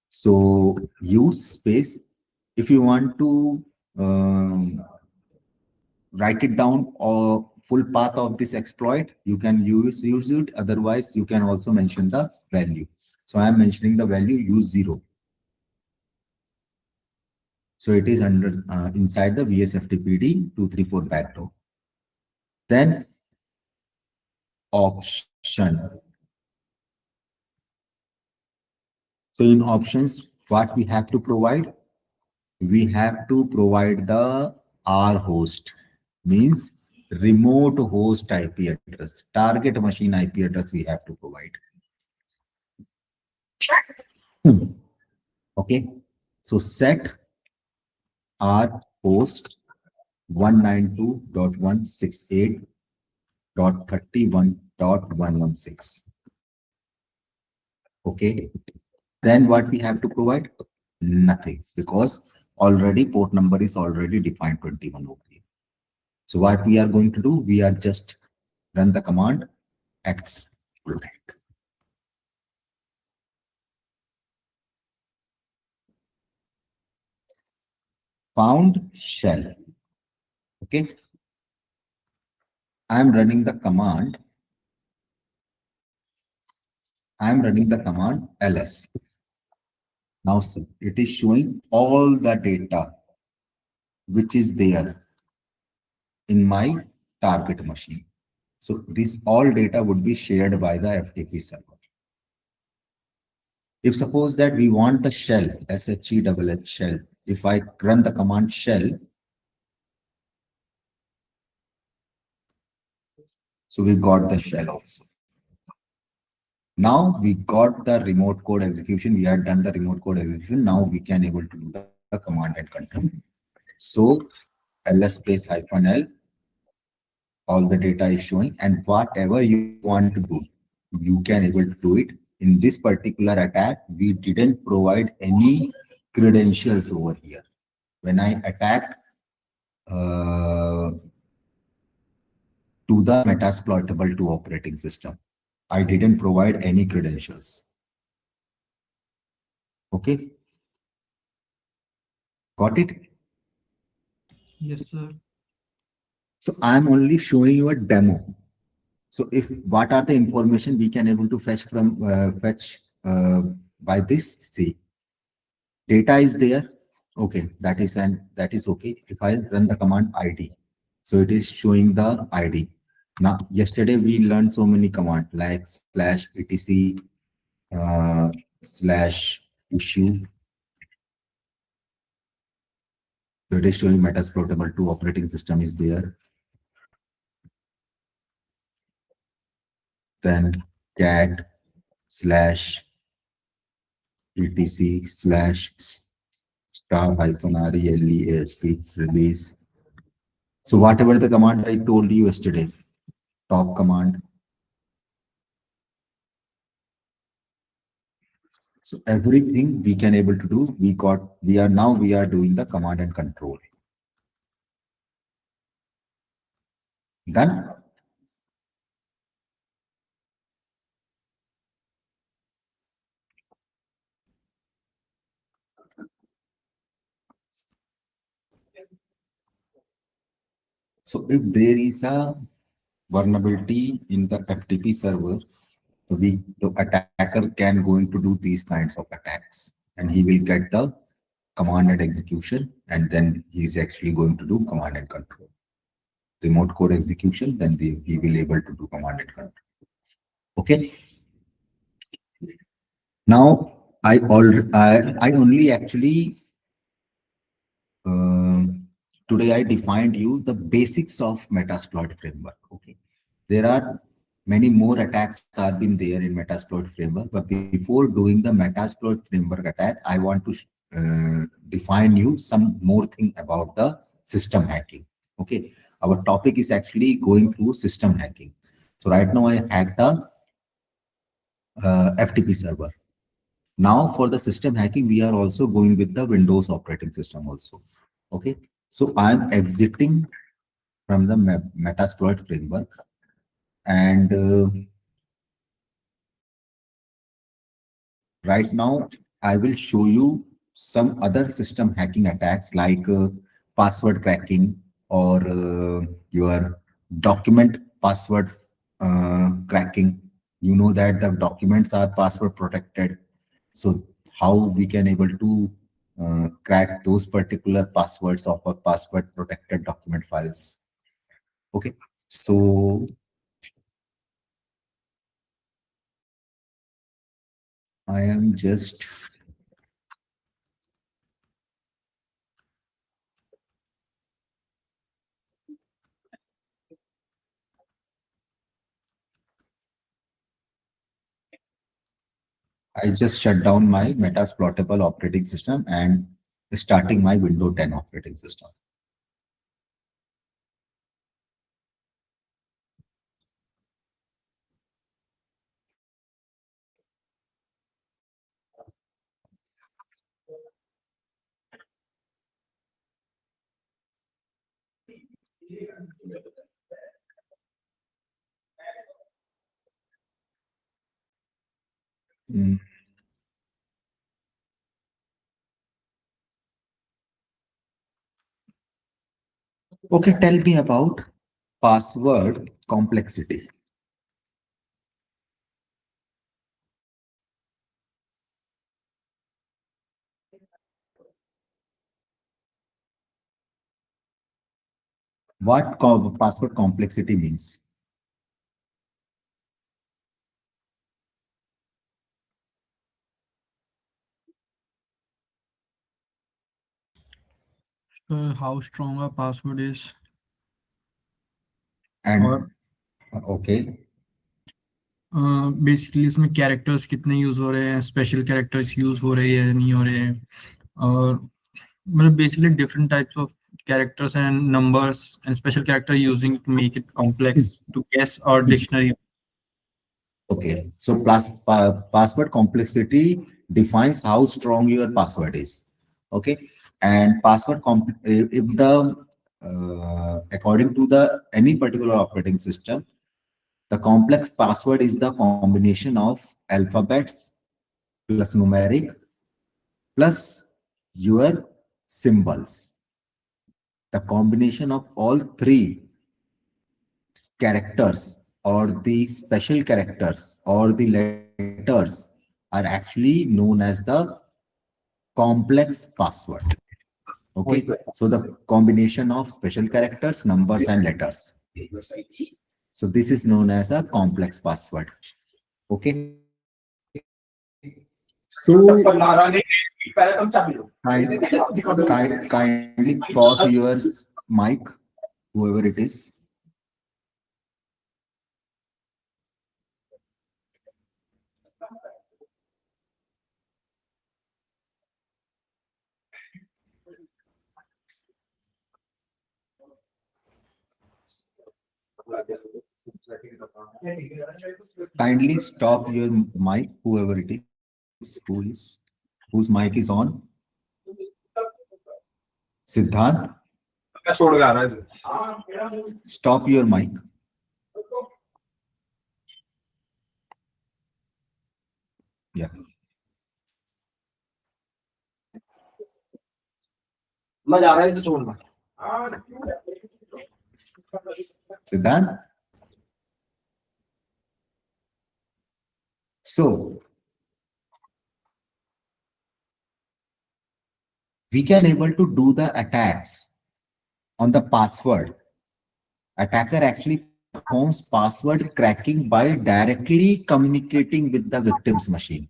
So use space. If you want to write it down or full path of this exploit, you can use it. Otherwise, you can also mention the value. So I am mentioning the value use 0. So it is under inside the VSFTPD 234 backdoor. Then option. So in options, what we have to provide? We have to provide the R host, means remote host IP address, target machine IP address we have to provide. Okay, so set R host 192.168.31.116. Okay, then what we have to provide? Nothing, because already port number is already defined 21 over here. So what we are going to do, we are just run the command exploit. Found shell. Okay, I am running the command. ls. Now see, it is showing all the data which is there in my target machine. So this all data would be shared by the FTP server. If suppose that we want the shell, SHELL shell, if I run the command shell, so we got the shell also. Now we got the remote code execution. We had done the remote code execution. Now we can able to do the command and control. So ls space -l, all the data is showing, and whatever you want to do, you can able to do it. In this particular attack, we didn't provide any credentials over here. When I attacked to the Metasploitable 2 operating system, I didn't provide any credentials. Okay, got it? Yes, sir. So I'm only showing you a demo. So if what are the information we can able to fetch from by this? See, data is there. Okay, that is okay. If I run the command ID, so it is showing the ID. Now, yesterday we learned so many commands like slash etc slash issue. So it is showing Metasploitable 2 operating system is there. Then cat slash etc slash star hyphen release release. So whatever the command I told you yesterday, top command. So everything we can able to do, we are doing the command and control. Done. So if there is a vulnerability in the FTP server, so the attacker can going to do these kinds of attacks, and he will get the command and execution, and then he is actually going to do command and control. Remote code execution, then he will able to do command and control. Okay. Now I only actually today I defined you the basics of Metasploit framework. Okay, there are many more attacks are been there in Metasploit framework, but before doing the Metasploit framework attack, I want to define you some more thing about the system hacking. Okay, our topic is actually going through system hacking. So right now I hacked a FTP server. Now for the system hacking, we are also going with the Windows operating system also. Okay, so I'm exiting from the Metasploit framework, and right now I will show you some other system hacking attacks like password cracking or your document password cracking. You know that the documents are password protected. So how we can able to crack those particular passwords of a password protected document files. Okay, so I am just shut down my Metasploitable operating system and starting my Windows 10 operating system. Mm. Okay, tell me about password complexity. What password complexity means? How strong a password is, And और okay, basically इसमें characters कितने use हो रहे हैं, special characters use हो रहे हैं नहीं हो रहे हैं, और मतलब basically different types of characters and numbers and special character using to make it complex to guess or dictionary. okay. So password complexity defines how strong your password is. Okay, and if the according to the any particular operating system, the complex password is the combination of alphabets plus numeric plus your symbols. The combination of all three characters or the special characters or the letters are actually known as the complex password. Okay, so the combination of special characters, numbers, and letters. So this is known as a complex password. Okay. So kindly pause your mic, whoever it is. Kindly stop your mic, whoever it is, whose mic is on. Siddharth, stop your mic. Yeah. Siddharth. So we can able to do the attacks on the password. Attacker actually performs password cracking by directly communicating with the victim's machine.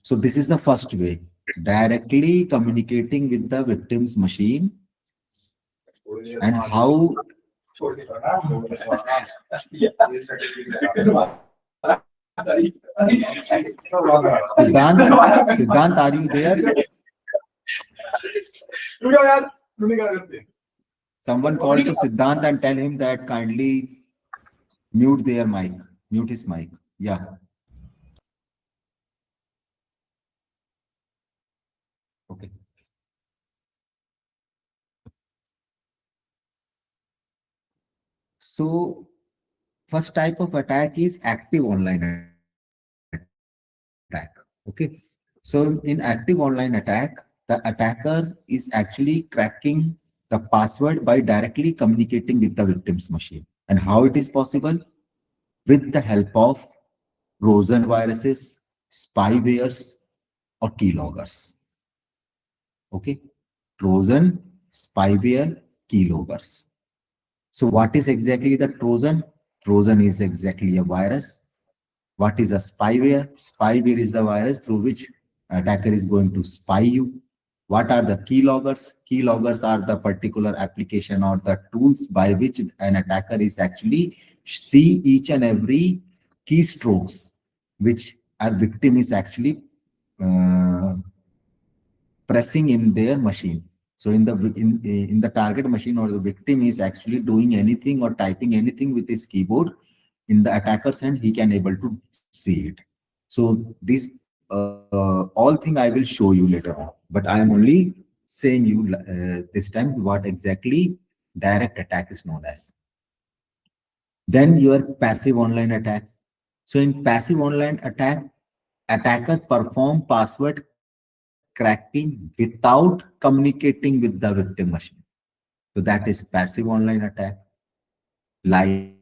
So this is the first way, directly communicating with the victim's machine. And how Siddhant, are you there? Someone call to Siddhant and tell him that kindly mute their mic, mute his mic. Yeah. Okay. So first type of attack is active online attack. Okay. So in active online attack, the attacker is actually cracking the password by directly communicating with the victim's machine. And how it is possible? With the help of Trojan viruses, spywares, or keyloggers. Okay. Trojan, spyware, keyloggers. So what is exactly the Trojan? Trojan is exactly a virus. What is a spyware? Spyware is the virus through which attacker is going to spy you. What are the keyloggers? Keyloggers are the particular application or the tools by which an attacker is actually see each and every keystrokes which a victim is actually pressing in their machine. So in the target machine or the victim is actually doing anything or typing anything with his keyboard, in the attacker's hand, he can able to see it. So this all thing I will show you later on, but I am only saying you this time what exactly direct attack is known as. Then your passive online attack. So in passive online attack, attacker perform password cracking without communicating with the victim machine. So that is passive online attack, like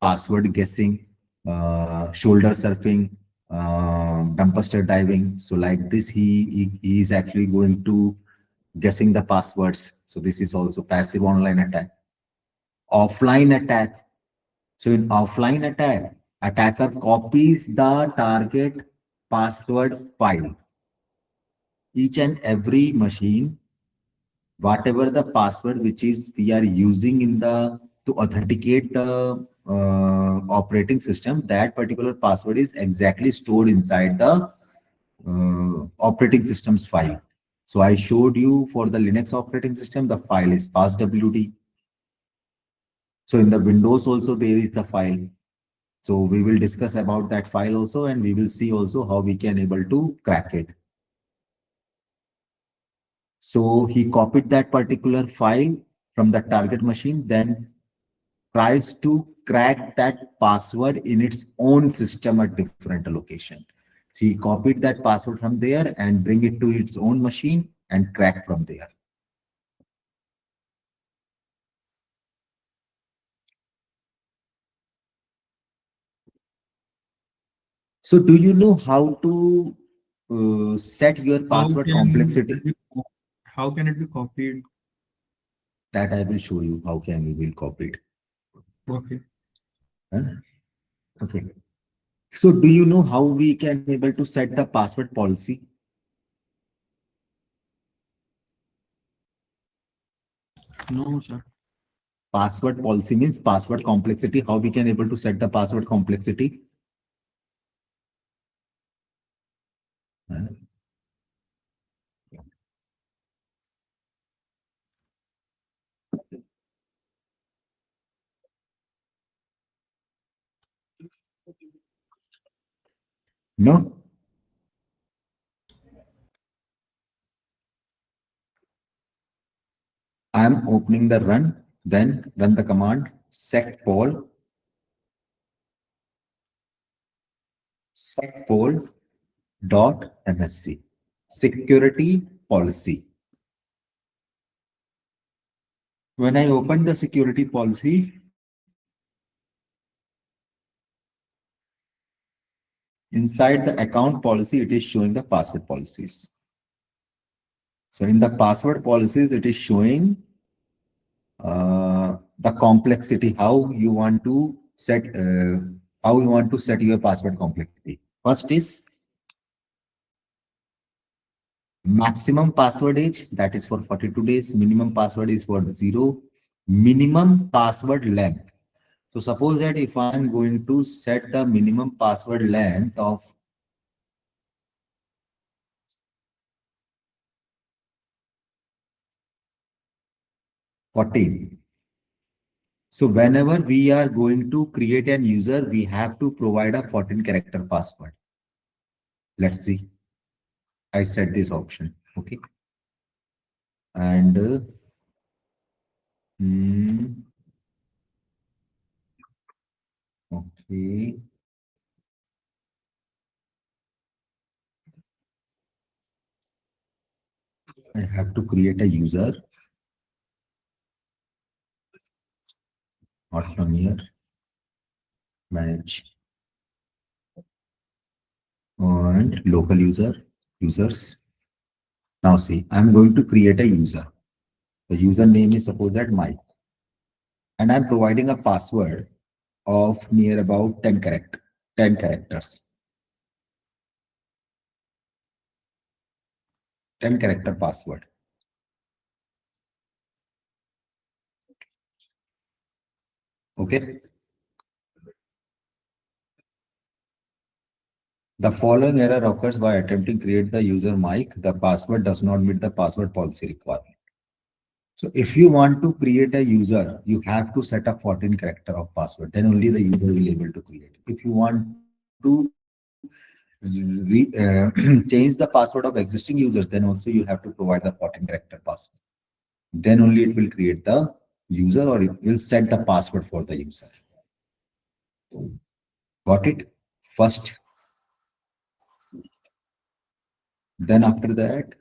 password guessing, shoulder surfing, dumpster diving. So like this, he is actually going to guessing the passwords. So this is also passive online attack. Offline attack. So in offline attack, attacker copies the target password file. Each and every machine, whatever the password which is we are using in the to authenticate the operating system, that particular password is exactly stored inside the operating system's file. So I showed you for the Linux operating system, the file is passwd. So in the Windows also there is the file. So we will discuss about that file also, and we will see also how we can able to crack it. So he copied that particular file from the target machine, then tries to crack that password in its own system at different location. So he copied that password from there and bring it to its own machine and crack from there. So do you know how to set your How password can complexity? it be, how can it be copied? That I will show you how can we will copy it. Okay. Huh? Okay. So do you know how we can able to set the password policy? No, sir. Password policy means password complexity. How we can able to set the password complexity? Huh? No. I am opening the run, then run the command secpol secpol.msc security policy. When I open the security policy, inside the account policy, it is showing the password policies. So in the password policies, it is showing the complexity, how you want to set your password complexity. First is maximum password age, that is for 42 days. Minimum password is for 0. Minimum password length. So suppose that if I am going to set the minimum password length of 14. So whenever we are going to create an user, we have to provide a 14 character password. Let's see. I set this option. Okay. And okay. I have to create a user. Not from here. Manage. And local users. Now see, I'm going to create a user. The username is suppose that Mike. And I'm providing a password of near about 10 characters. 10 character password. Okay. The following error occurs by attempting to create the user mic. The password does not meet the password policy requirement. So if you want to create a user, you have to set up 14 character of password. Then only the user will be able to create. If you want to change the password of existing users, then also you have to provide the 14 character password. Then only it will create the user or it will set the password for the user. Got it? First. Then after that,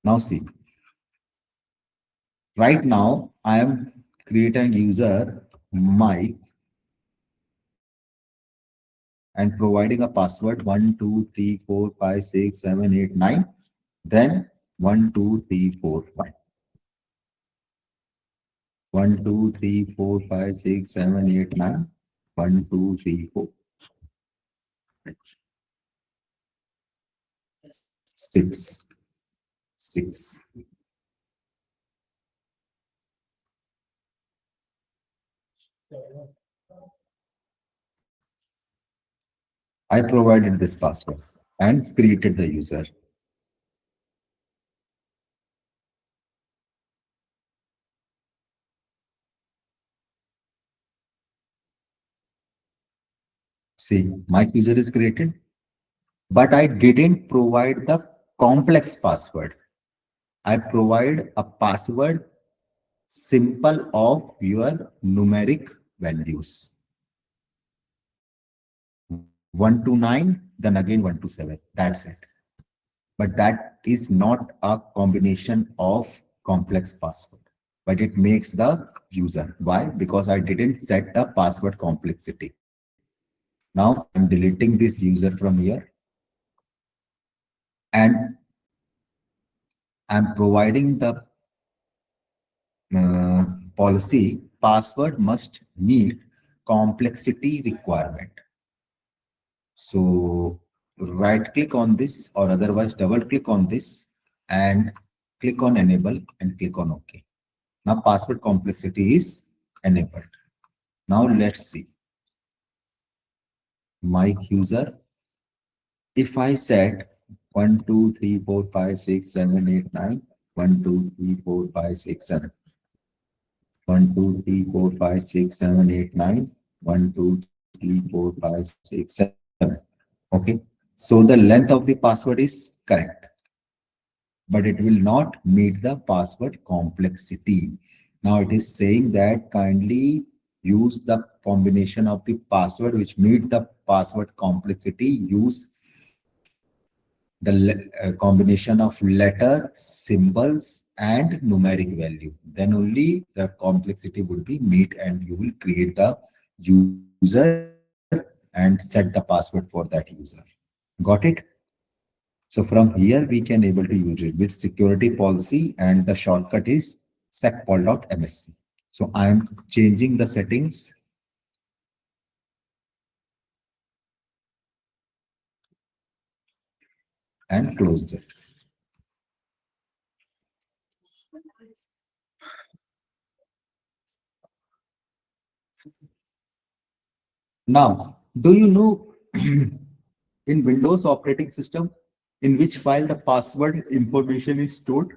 now see. Right now, I am creating user Mike and providing a password 1, 2, 3, 4, 5, 6, 7, 8, 9. Then 1, 2, 3, 4, 5. 1, 2, 3, 4, 5, 6, 7, 8, 9. 1, 2, 3, 4. 6. 6. I provided this password and created the user. See, my user is created, but I didn't provide the complex password. I provide a password simple of your numeric values. 129, then again 127. That's it. But that is not a combination of complex password, but it makes the user. Why? Because I didn't set the password complexity. Now I'm deleting this user from here, and I'm providing the policy password must meet complexity requirement. So right click on this, or otherwise double click on this and click on enable and click on OK. Now password complexity is enabled. Now let's see my user. If I set 1, 2, 3, 4, 5, 6, 7, 8, 9, 1, 2, 3, 4, 5, 6, 7. 1, 2, 3, 4, 5, 6, 7, 8, 9. 1, 2, 3, 4, 5, 6, 7. Okay. So the length of the password is correct, but it will not meet the password complexity. Now it is saying that kindly use the combination of the password which meet the password complexity. Use the combination of letter, symbols, and numeric value. Then only the complexity would be meet, and you will create the user and set the password for that user. Got it? So from here, we can able to use it with security policy, and the shortcut is secpol.msc. So I am changing the settings. And close it. Now, do you know in Windows operating system, in which file the password information is stored?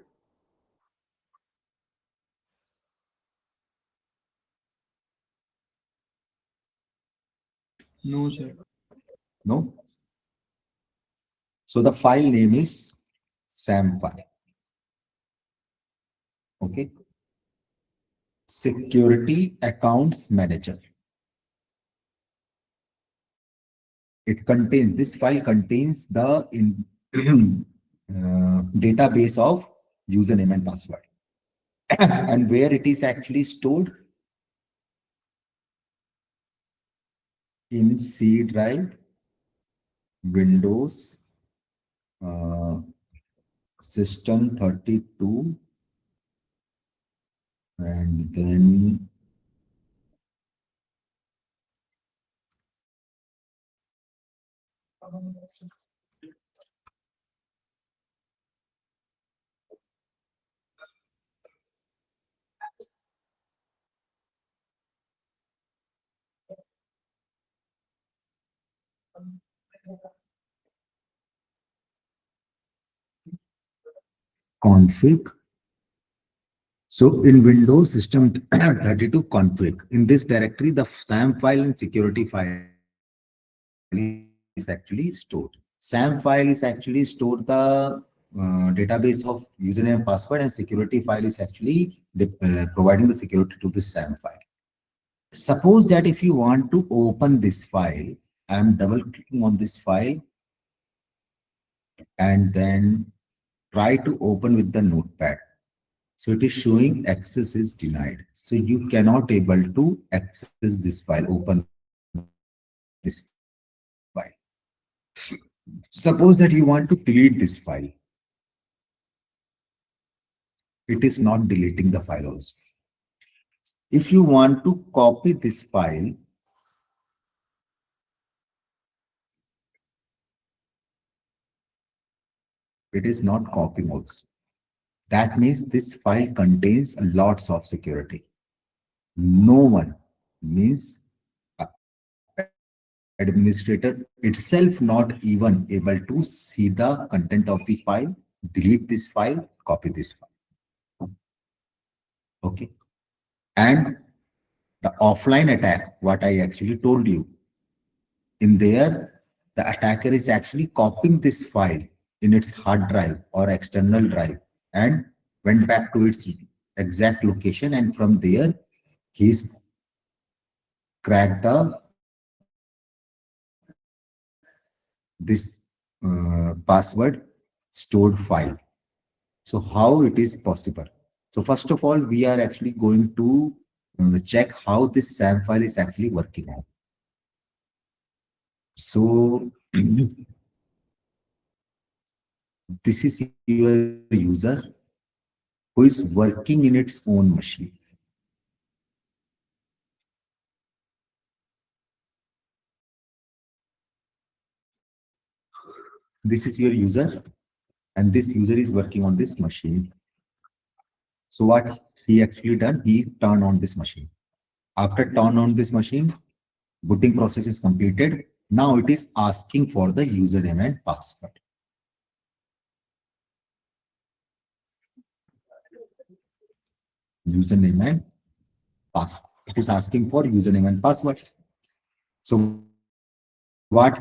No, sir. No. So the file name is SAM file. Okay. Security Accounts Manager. It contains, this file contains the database of username and password. And where it is actually stored? In C drive, Windows, system 32, and then config. So in Windows system 32 config, in this directory, the SAM file and security file is actually stored. SAM file is actually stored the database of username and password, and security file is actually providing the security to the SAM file. Suppose that if you want to open this file, I'm double clicking on this file and then try to open with the notepad. So it is showing access is denied. So you cannot able to access this file, open this file. Suppose that you want to delete this file. It is not deleting the file also. If you want to copy this file, it is not copying also. That means this file contains lots of security. No one, means administrator itself, not even able to see the content of the file, delete this file, copy this file. Okay. And the offline attack, what I actually told you, in there, the attacker is actually copying this file in its hard drive or external drive and went back to its exact location, and from there he's cracked the this password stored file. So how it is possible? So first of all, we are actually going to check how this SAM file is actually working out. So this is your user who is working in its own machine. This is your user, and this user is working on this machine. So what he actually done, he turned on this machine. After turn on this machine, booting process is completed. Now it is asking for the username and password. Username and password. It is asking for username and password. So what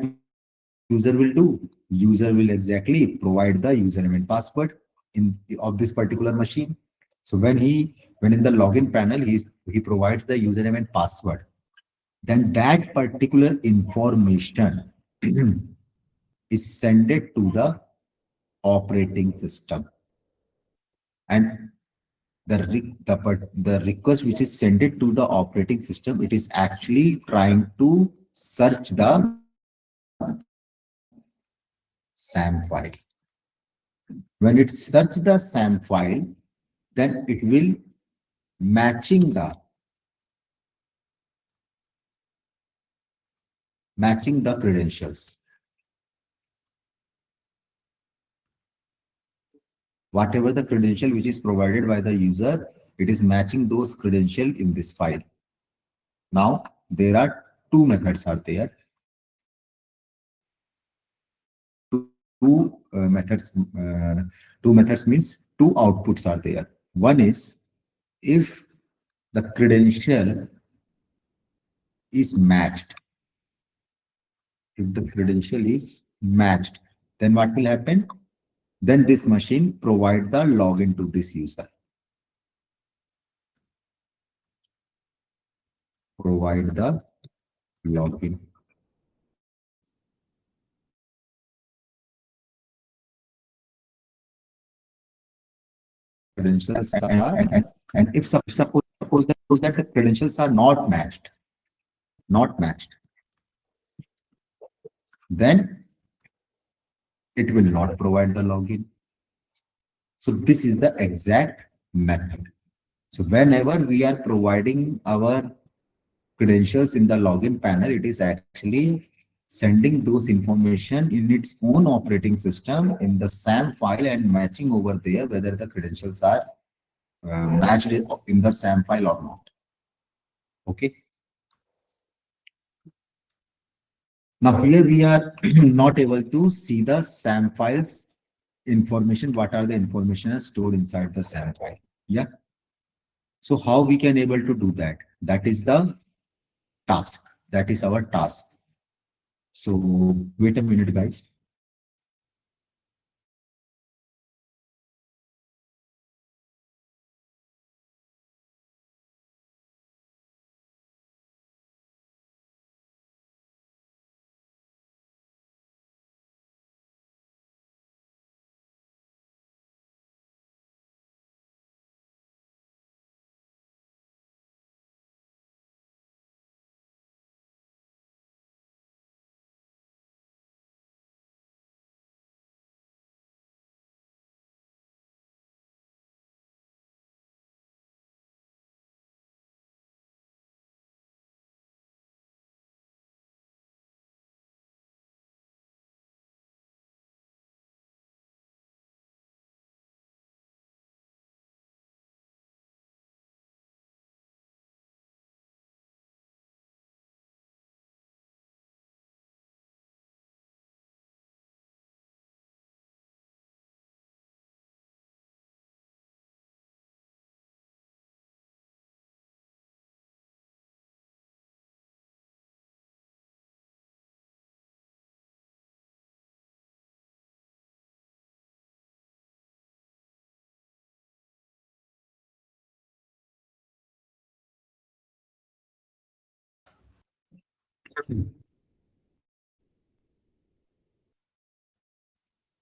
user will do? User will exactly provide the username and password of this particular machine. So when in the login panel, he provides the username and password, then that particular information is sent it to the operating system. And the request which is sent it to the operating system, it is actually trying to search the SAM file. When it search the SAM file, then it will matching the credentials. Whatever the credential which is provided by the user, it is matching those credentials in this file. Now there are two methods are there. Two methods means two outputs are there. One is if the credential is matched. If the credential is matched, then what will happen? Then this machine provide the login to this user. Provide the login. Credentials and if suppose that the credentials are not matched, then it will not provide the login. So this is the exact method. So whenever we are providing our credentials in the login panel, it is actually sending those information in its own operating system in the SAM file and matching over there whether the credentials are matched in the SAM file or not. Okay. Now here we are not able to see the SAM files information. What are the information stored inside the SAM file? Yeah. So how we can able to do that? That is the task. That is our task. So wait a minute, guys.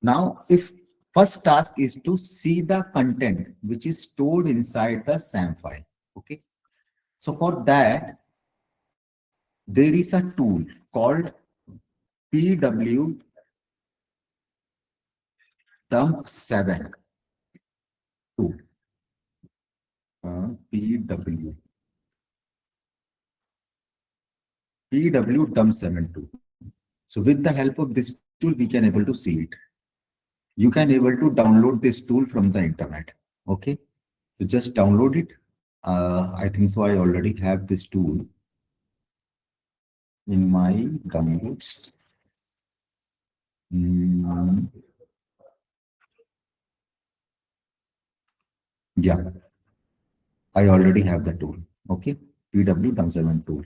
Now, if first task is to see the content which is stored inside the SAM file. Okay. So for that, there is a tool called pwdump 7 2 pwdump 7 2. So with the help of this tool, we can able to see it. You can able to download this tool from the internet. Okay, so just download it. I think so. I already have this tool in my downloads. Yeah, I already have the tool. Okay, pwdump 7 tool.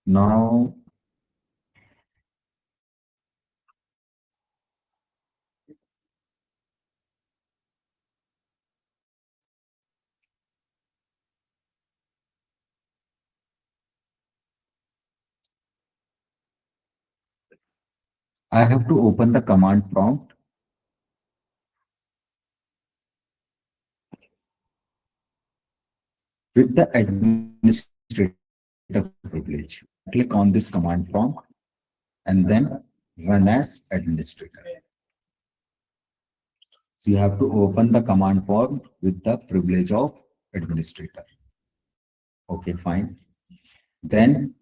Now, I have to open the command prompt. With the administrator privilege, click on this command prompt and then run as administrator. So you have to open the command prompt with the privilege of administrator. Okay, fine. Then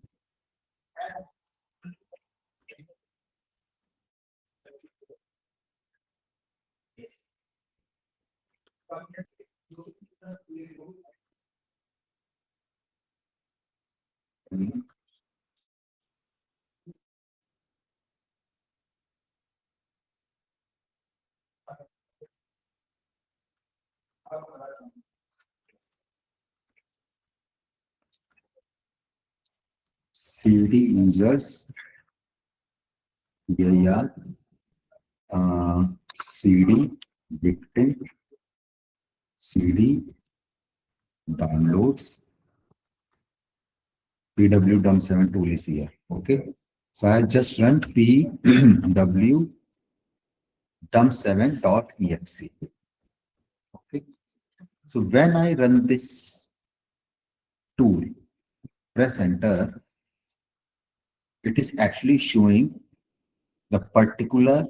cd users dir cd victim cd downloads pwdump 7 tool is here. Okay, so I just run pwdump7.exe. Okay, so when I run this tool, press enter, it is actually showing the particular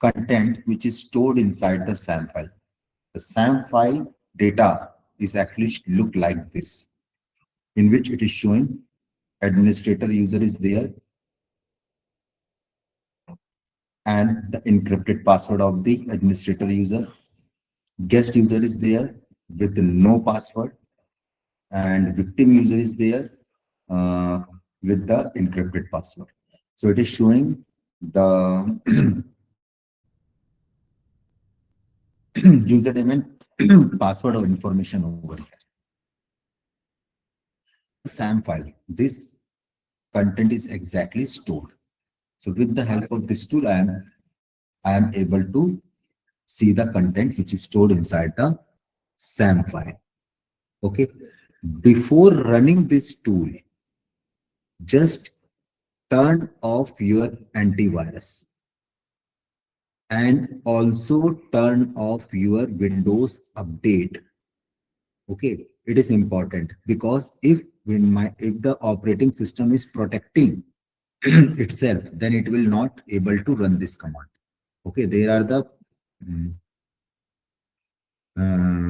content which is stored inside the SAM file. The SAM file data is actually look like this, in which it is showing administrator user is there and the encrypted password of the administrator user. Guest user is there with no password, and victim user is there with the encrypted password. So it is showing the username and password or information over here. SAM file, this content is exactly stored. So with the help of this tool, I am able to see the content which is stored inside the SAM file. Okay, before running this tool, just turn off your antivirus and also turn off your Windows update. Okay, it is important because if the operating system is protecting itself, then it will not able to run this command. Okay, there are the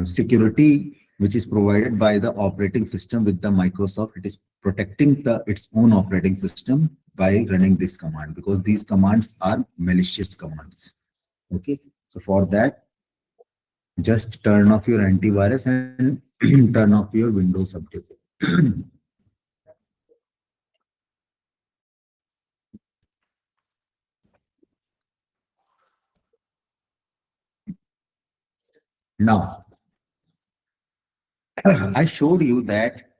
security which is provided by the operating system with the Microsoft. It is protecting its own operating system by running this command, because these commands are malicious commands. Okay, so for that, just turn off your antivirus and turn off your Windows update. Now, I showed you that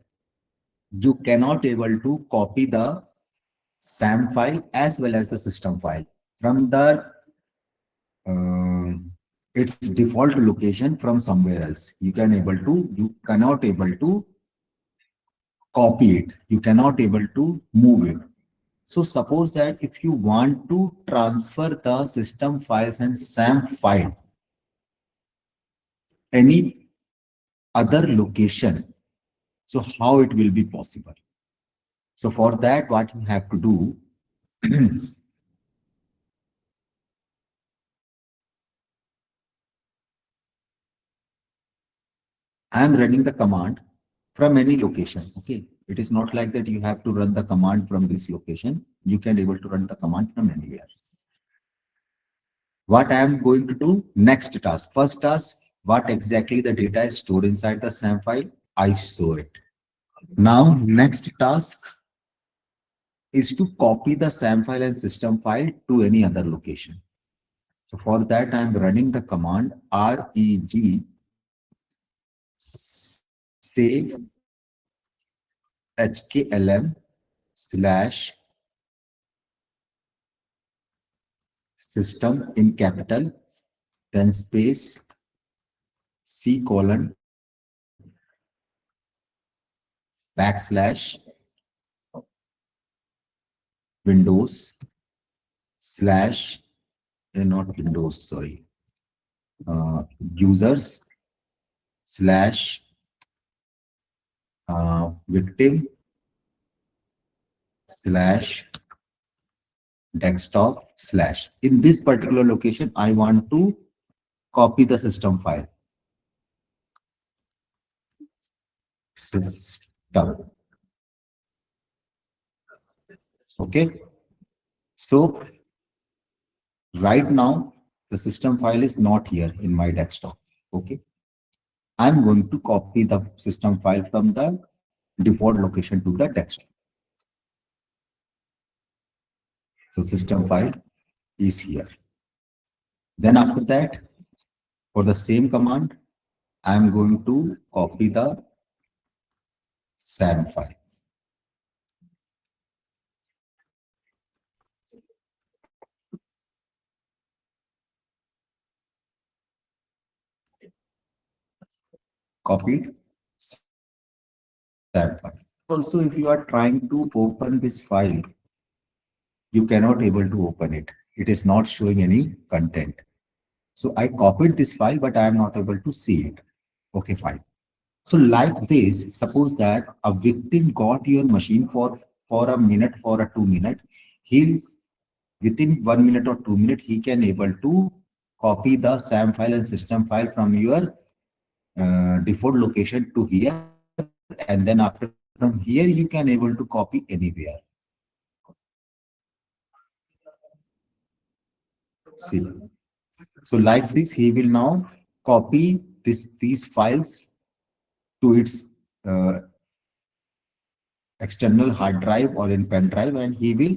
you cannot able to copy the SAM file as well as the system file from the its default location from somewhere else. You cannot able to copy it. You cannot able to move it. So suppose that if you want to transfer the system files and SAM file other location. So how it will be possible? So for that, what you have to do, I am running the command from any location. Okay. It is not like that you have to run the command from this location. You can able to run the command from anywhere. What I am going to do next task. First task, what exactly the data is stored inside the SAM file, I store it. Now, next task is to copy the SAM file and system file to any other location. So for that, I am running the command reg save hklm slash system in capital, then space C:\\, backslash Windows slash not Windows, sorry, users slash victim slash desktop slash. In this particular location, I want to copy the system file. System. Okay. So right now, the system file is not here in my desktop. Okay. I'm going to copy the system file from the default location to the desktop. So system file is here. Then after that, for the same command, I'm going to copy the SAM file. Copied SAM file. Also, if you are trying to open this file, you cannot able to open it. It is not showing any content. So I copied this file, but I am not able to see it. Okay, fine. So like this, suppose that a victim got your machine for a minute, for a 2 minute. He's within 1 minute or 2 minutes, he can able to copy the SAM file and system file from your default location to here, and then after from here you can able to copy anywhere. See, so like this, he will now copy these files to its external hard drive or in pen drive, and he will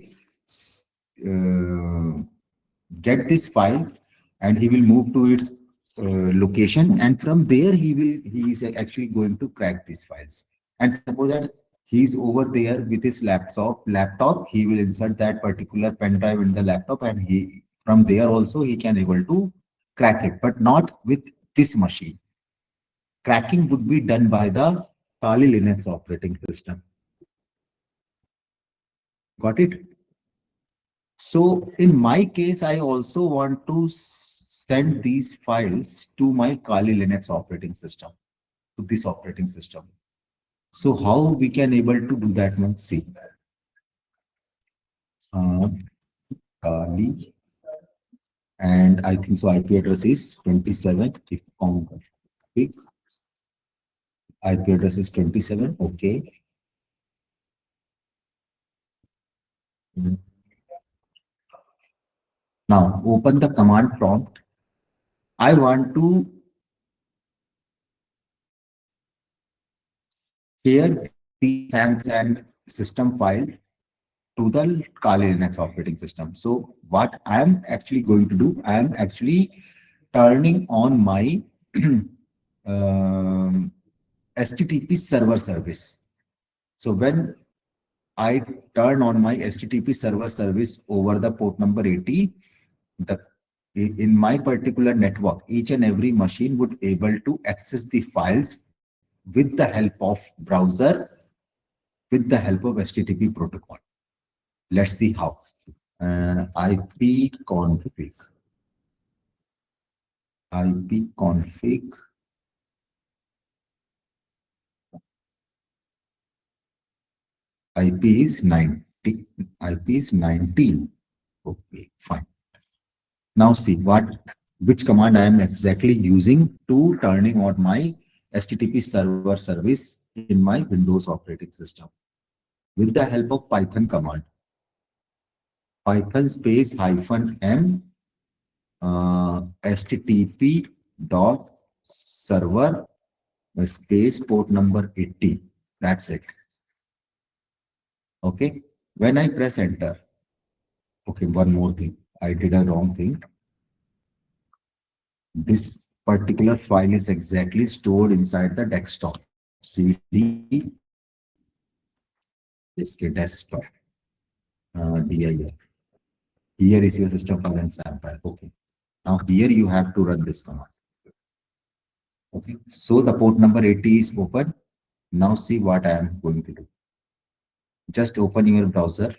get this file and he will move to its location, and from there he is actually going to crack these files. And suppose that he's over there with his laptop, he will insert that particular pen drive in the laptop, and he from there also he can able to crack it, but not with this machine. Cracking would be done by the Kali Linux operating system. Got it? So in my case, I also want to send these files to my Kali Linux operating system, to this operating system. So how we can able to do that now? See, Kali, and I think so IP address is 27. If config, IP address is 27. Okay. Now open the command prompt. I want to share the SAMs and system file to the Kali Linux operating system. So what I am actually going to do, I am actually turning on my HTTP server service. So when I turn on my HTTP server service over the port number 80, in my particular network, each and every machine would able to access the files with the help of browser, with the help of HTTP protocol. Let's see how. ipconfig. ipconfig. IP is 90. IP is 19. Okay, fine. Now see which command I am exactly using to turning on my HTTP server service in my Windows operating system. With the help of Python command, Python space -m HTTP dot server space port number 80. That's it. Okay. When I press enter, okay, one more thing. I did a wrong thing. This particular file is exactly stored inside the desktop. CD is the desktop. dir. Here is your system file and SAM file. Okay. Now here you have to run this command. Okay. So the port number 80 is open. Now see what I am going to do. Just open your browser.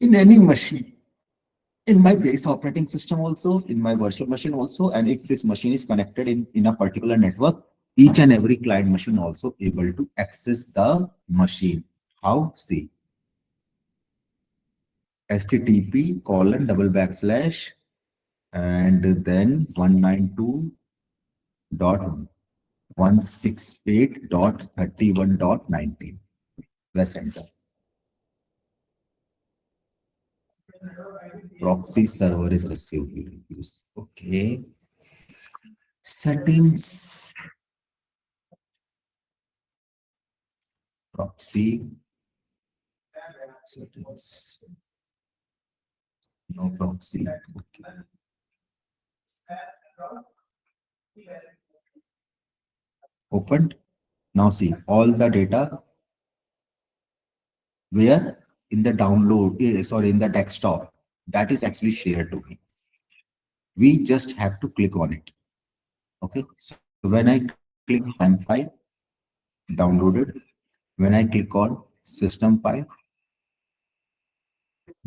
In any machine, in my base operating system also, in my virtual machine also, and if this machine is connected in a particular network, each and every client machine also able to access the machine. How? See. HTTP :// and then 192.168.31.19. Press enter. Proxy server is received. Okay. Settings. Proxy. Settings. No proxy. Okay. Opened. Now see all the data where in the download, in the desktop, that is actually shared to me. We just have to click on it. Okay. So when I click on file, downloaded. When I click on system file,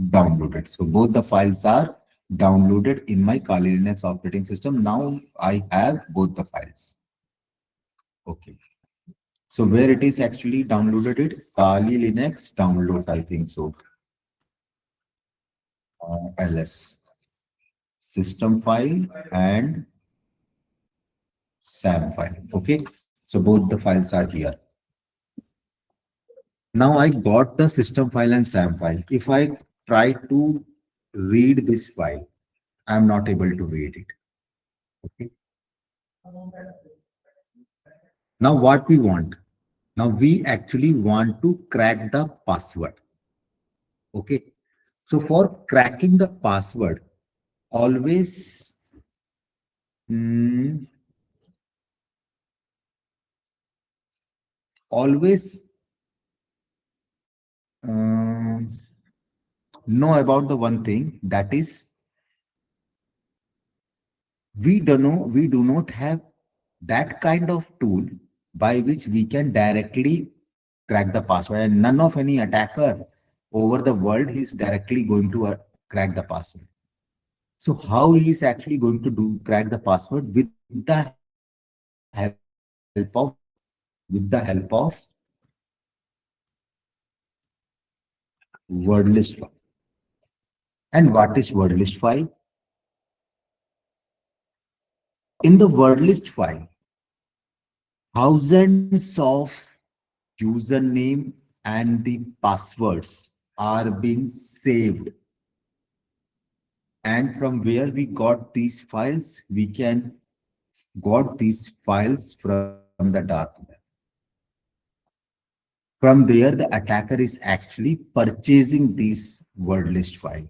downloaded. So both the files are downloaded in my Kali Linux operating system. Now I have both the files. Okay. So where it is actually downloaded it? Kali Linux downloads, I think so. LS. System file and SAM file. Okay. So both the files are here. Now I got the system file and SAM file. If I try to read this file, I'm not able to read it. Okay. Now what we want? Now we actually want to crack the password. Okay. So for cracking the password, always know about the one thing, that is we do not have that kind of tool by which we can directly crack the password, and none of any attacker over the world is directly going to crack the password. So how he is actually going to crack the password? With the help of word list file. And what is word list file? In the word list file, thousands of username and the passwords are being saved. And from where we got these files, we can got these files from the dark web. From there, the attacker is actually purchasing this word list file.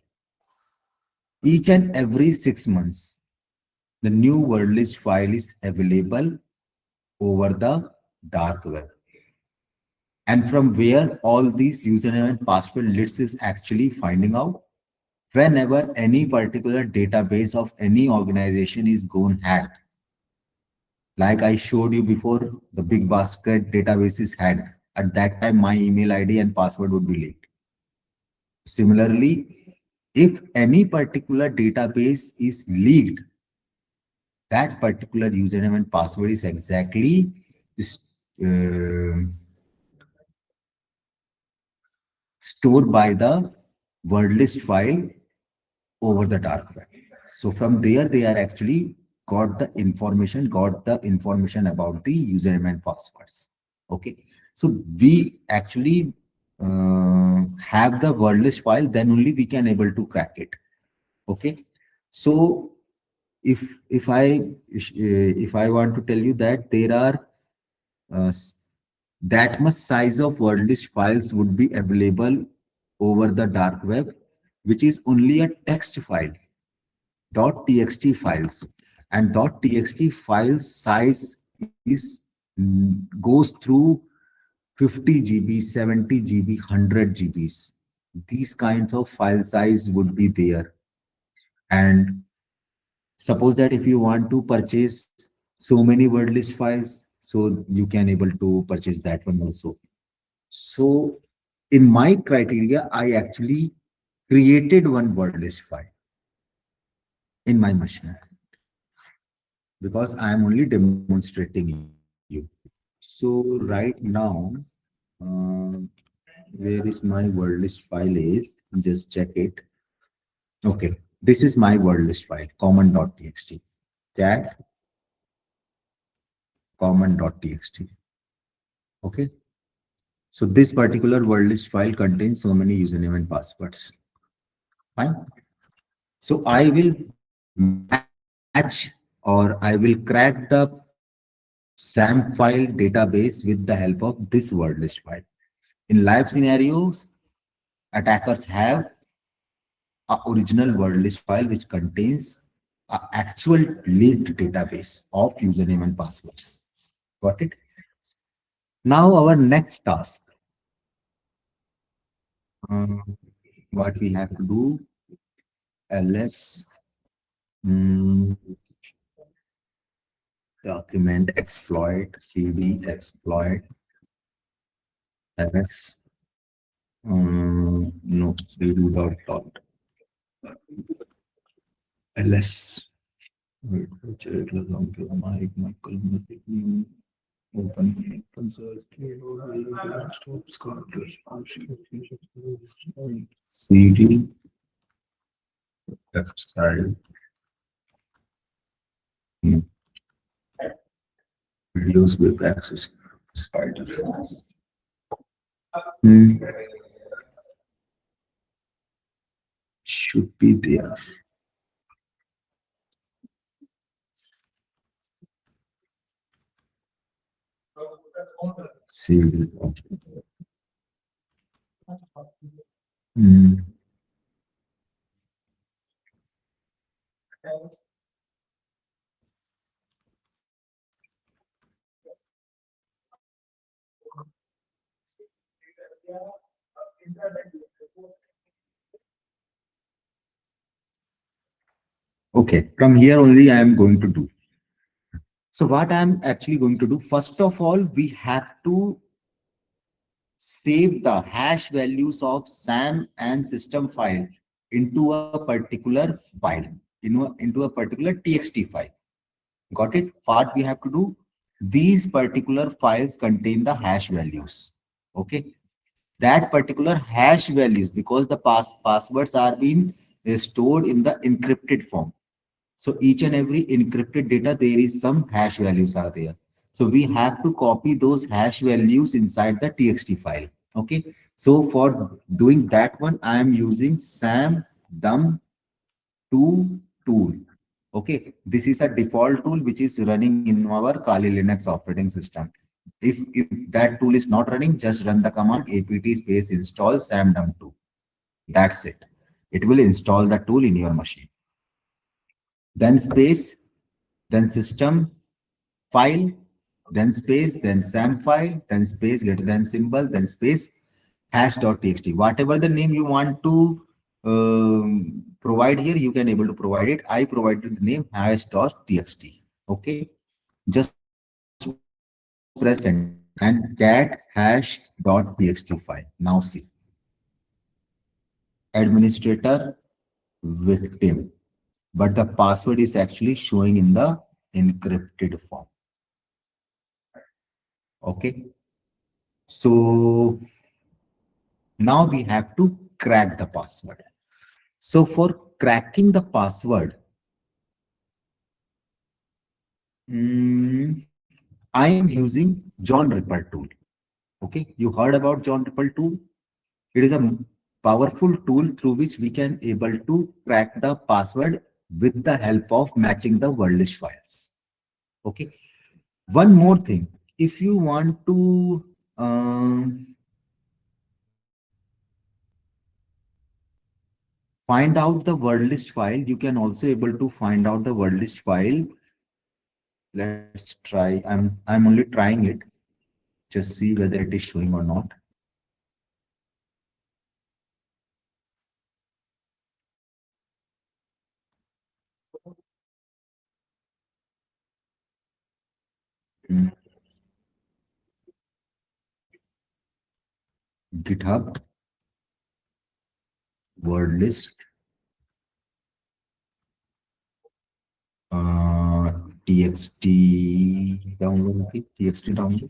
Each and every 6 months, the new word list file is available over the dark web. And from where all these username and password lists is actually finding out, whenever any particular database of any organization is gone hacked. Like I showed you before, the big basket database is hacked. At that time, my email ID and password would be leaked. Similarly, if any particular database is leaked, that particular username and password is exactly stored by the word list file over the dark web. So from there, they are actually got the information about the username and passwords. Okay. So we actually have the word list file, then only we can able to crack it. Okay. So if I want to tell you that there are that much size of word list files would be available over the dark web, which is only a text file, .txt files, and .txt files size is goes through 50 GB, 70 GB, 100 GBs. These kinds of file size would be there. And suppose that if you want to purchase so many word list files, so you can able to purchase that one also. So in my criteria, I actually created one word list file in my machine because I am only demonstrating you. So right now, where is my word list file is, just check it. Okay, this is my word list file, common.txt, cat common.txt. Okay, so this particular word list file contains so many username and passwords. Fine. So I will match or I will crack the SAM file database with the help of this word list file. In live scenarios, attackers have a original word list file which contains an actual linked database of username and passwords. Got it? Now our next task. What we have to do, ls document exploit cd exploit ls no cd dot ls open cd website videos with access spider. Should be there. See. Okay, from here only I am going to do. So what I am actually going to do, first of all, we have to save the hash values of SAM and system file into a particular file, into a particular TXT file. Got it? What we have to do, these particular files contain the hash values. Okay. That particular hash values, because the passwords are being stored in the encrypted form. So each and every encrypted data, there is some hash values are there. So we have to copy those hash values inside the TXT file. Okay. So for doing that one, I am using samdum2 tool. Okay. This is a default tool which is running in our Kali Linux operating system. If that tool is not running, just run the command apt space install samdum2. That's it. It will install the tool in your machine. Then space, then system file, then space, then SAM file, then space greater than symbol, then space hash.txt. Whatever the name you want to provide here, you can able to provide it. I provided the name hash.txt. Okay. Just press enter and cat hash.txt file. Now see. Administrator victim. But the password is actually showing in the encrypted form. Okay. So now we have to crack the password. So for cracking the password, I am using John Ripper tool. Okay, you heard about John Ripper tool? It is a powerful tool through which we can able to crack the password with the help of matching the word list files. Okay. One more thing, if you want to find out the word list file, you can also able to find out the word list file. Let's try. I'm only trying it. Just see whether it is showing or not. Hmm. GitHub word list txt download. Okay, txt download.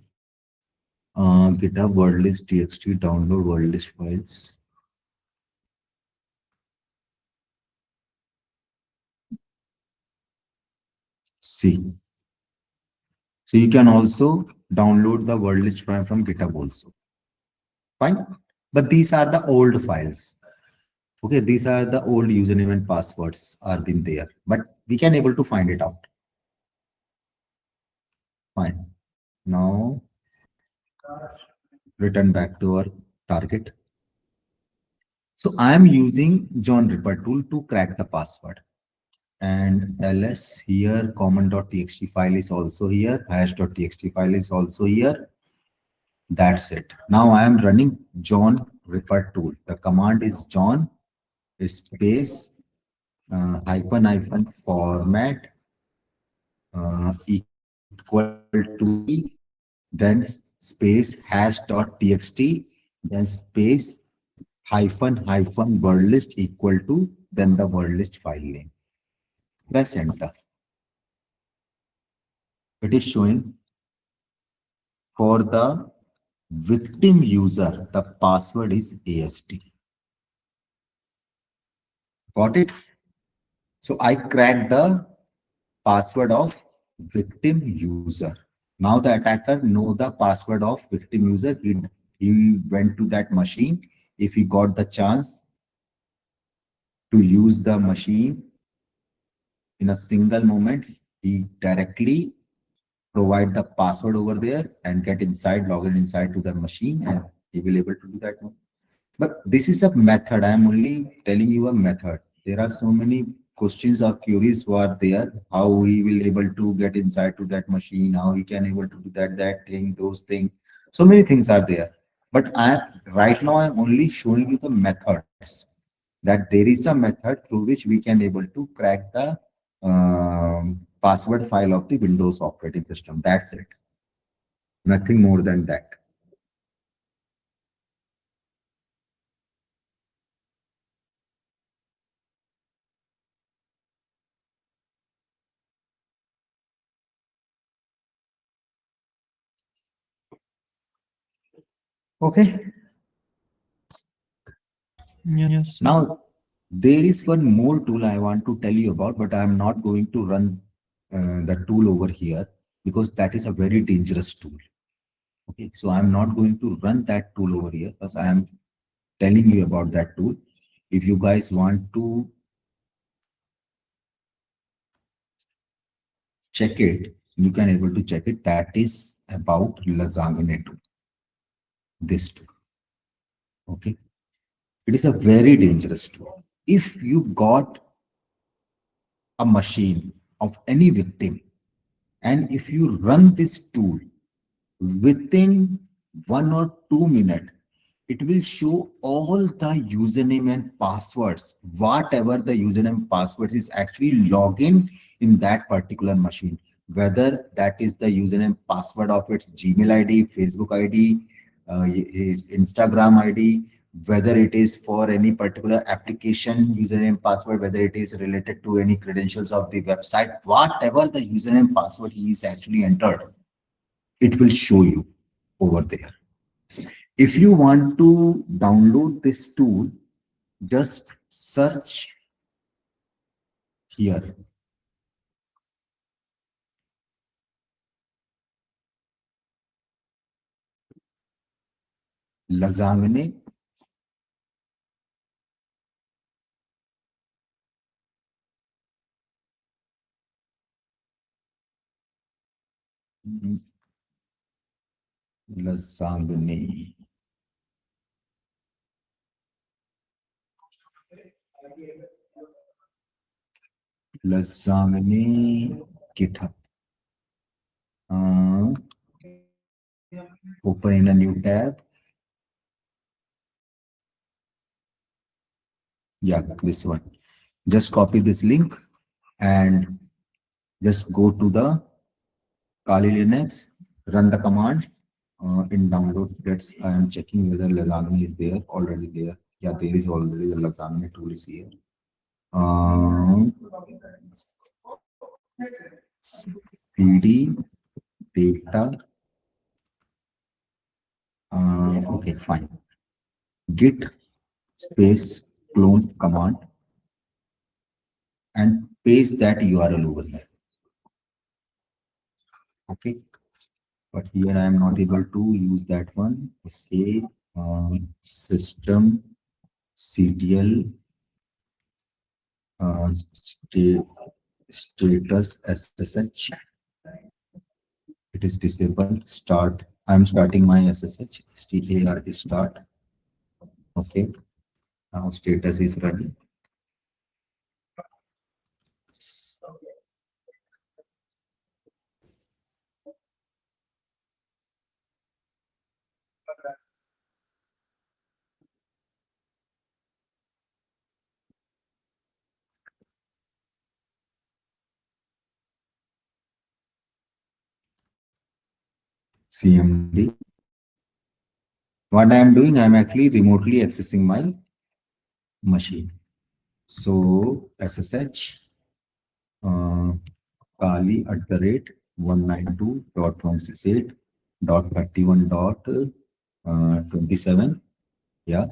GitHub word list txt download word list files. See. So you can also download the word list file from GitHub also. Fine. But these are the old files. Okay, these are the old username and passwords are been there, but we can able to find it out. Fine. Now return back to our target. So I am using John Ripper tool to crack the password. And ls here, common.txt file is also here, hash.txt file is also here. That's it. Now I am running John Ripper tool. The command is John space hyphen hyphen format equal to then space hash.txt, then space hyphen hyphen word list equal to then the word list file name. Press enter. It is showing for the victim user, the password is AST. Got it? So I cracked the password of victim user. Now the attacker know the password of victim user. He went to that machine. If he got the chance to use the machine in a single moment, he directly provide the password over there and get inside, log in inside to the machine, and he will able to do that one. But this is a method. I am only telling you a method. There are so many questions or queries who are there. How he will able to get inside to that machine, how he can able to do that thing, those things. So many things are there. But right now I'm only showing you the methods. That there is a method through which we can able to crack the password file of the Windows operating system. That's it. Nothing more than that. Okay. Yes. Now, there is one more tool I want to tell you about, but I'm not going to run the tool over here because that is a very dangerous tool. Okay, so I'm not going to run that tool over here because I am telling you about that tool. If you guys want to check it, you can able to check it. That is about LaZagne tool. This tool. Okay, it is a very dangerous tool. If you got a machine of any victim, and if you run this tool within 1 or 2 minutes, it will show all the username and passwords, whatever the username passwords is actually login in that particular machine, whether that is the username password of its Gmail ID, Facebook ID, its Instagram ID, whether it is for any particular application username password, whether it is related to any credentials of the website, whatever the username password he is actually entered, it will show you. over there. If you want to download this tool, just search here. LaZagne LaZagne. LaZagne GitHub. Open in a new tab. Yeah, this one. Just copy this link and just go to the Kali Linux, run the command. In downloads, I am checking whether LaZagne is there already there. Yeah, there is already the LaZagne tool is here. PD data. Okay, fine. Git space clone command and paste that URL over there. Okay, but here I am not able to use that one. Okay, system CTL status SSH. It is disabled. Start. I'm starting my SSH. STAR is start. Okay. Now status is running. CMD. What I am doing, I am actually remotely accessing my machine. So SSH Kali @192.168.31.27. Yeah.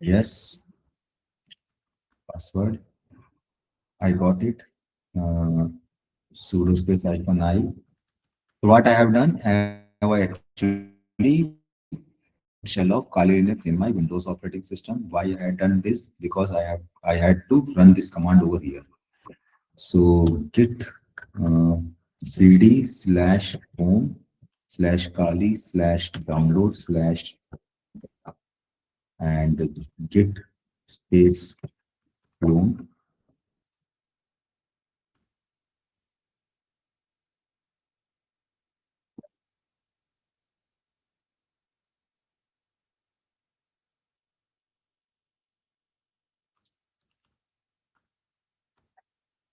Yes. Password. I got it. Sudo space -i. So what I have done, I have actually shell of Kali Linux in my Windows operating system. Why I had done this? Because I had to run this command over here. So git cd/home/kali/download/ and git space clone.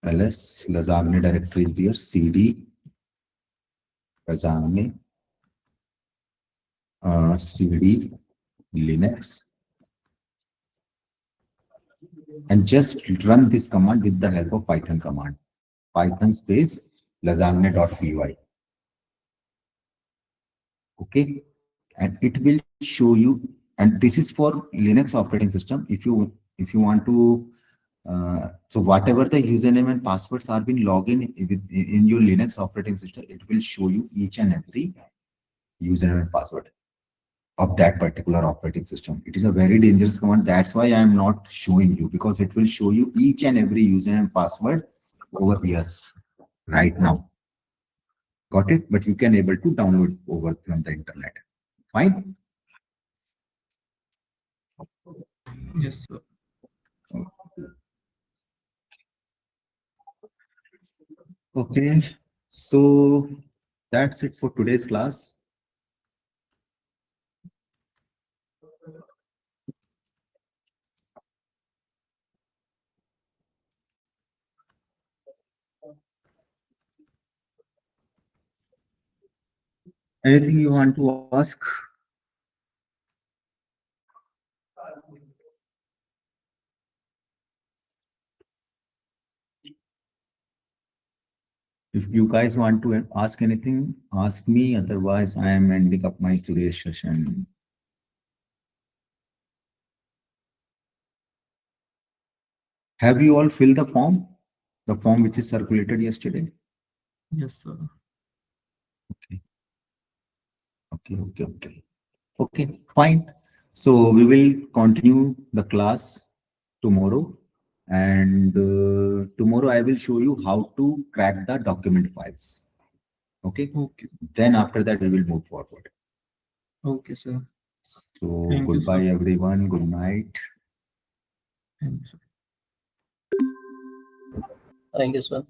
ls LaZagne directory is there. cd LaZagne cd Linux, and just run this command with the help of Python command. Python space lazagne.py. Okay, and it will show you. And this is for Linux operating system. If you want to, so whatever the username and passwords are been logged in your Linux operating system, it will show you each and every username and password of that particular operating system. It is a very dangerous command. That's why I am not showing you, because it will show you each and every username and password over here right now. Got it? But you can able to download over from the internet. Fine. Yes, sir. Okay. So that's it for today's class. Anything you want to ask? If you guys want to ask anything, ask me. Otherwise, I am ending up my today's session. Have you all filled the form? The form which is circulated yesterday? Yes, sir. Okay, fine. So we will continue the class tomorrow. And tomorrow I will show you how to crack the document files. Okay. Okay. Then after that, we will move forward. Okay, sir. So Thank you, sir. goodbye, everyone. Good night. Thank you, sir. Thank you, sir.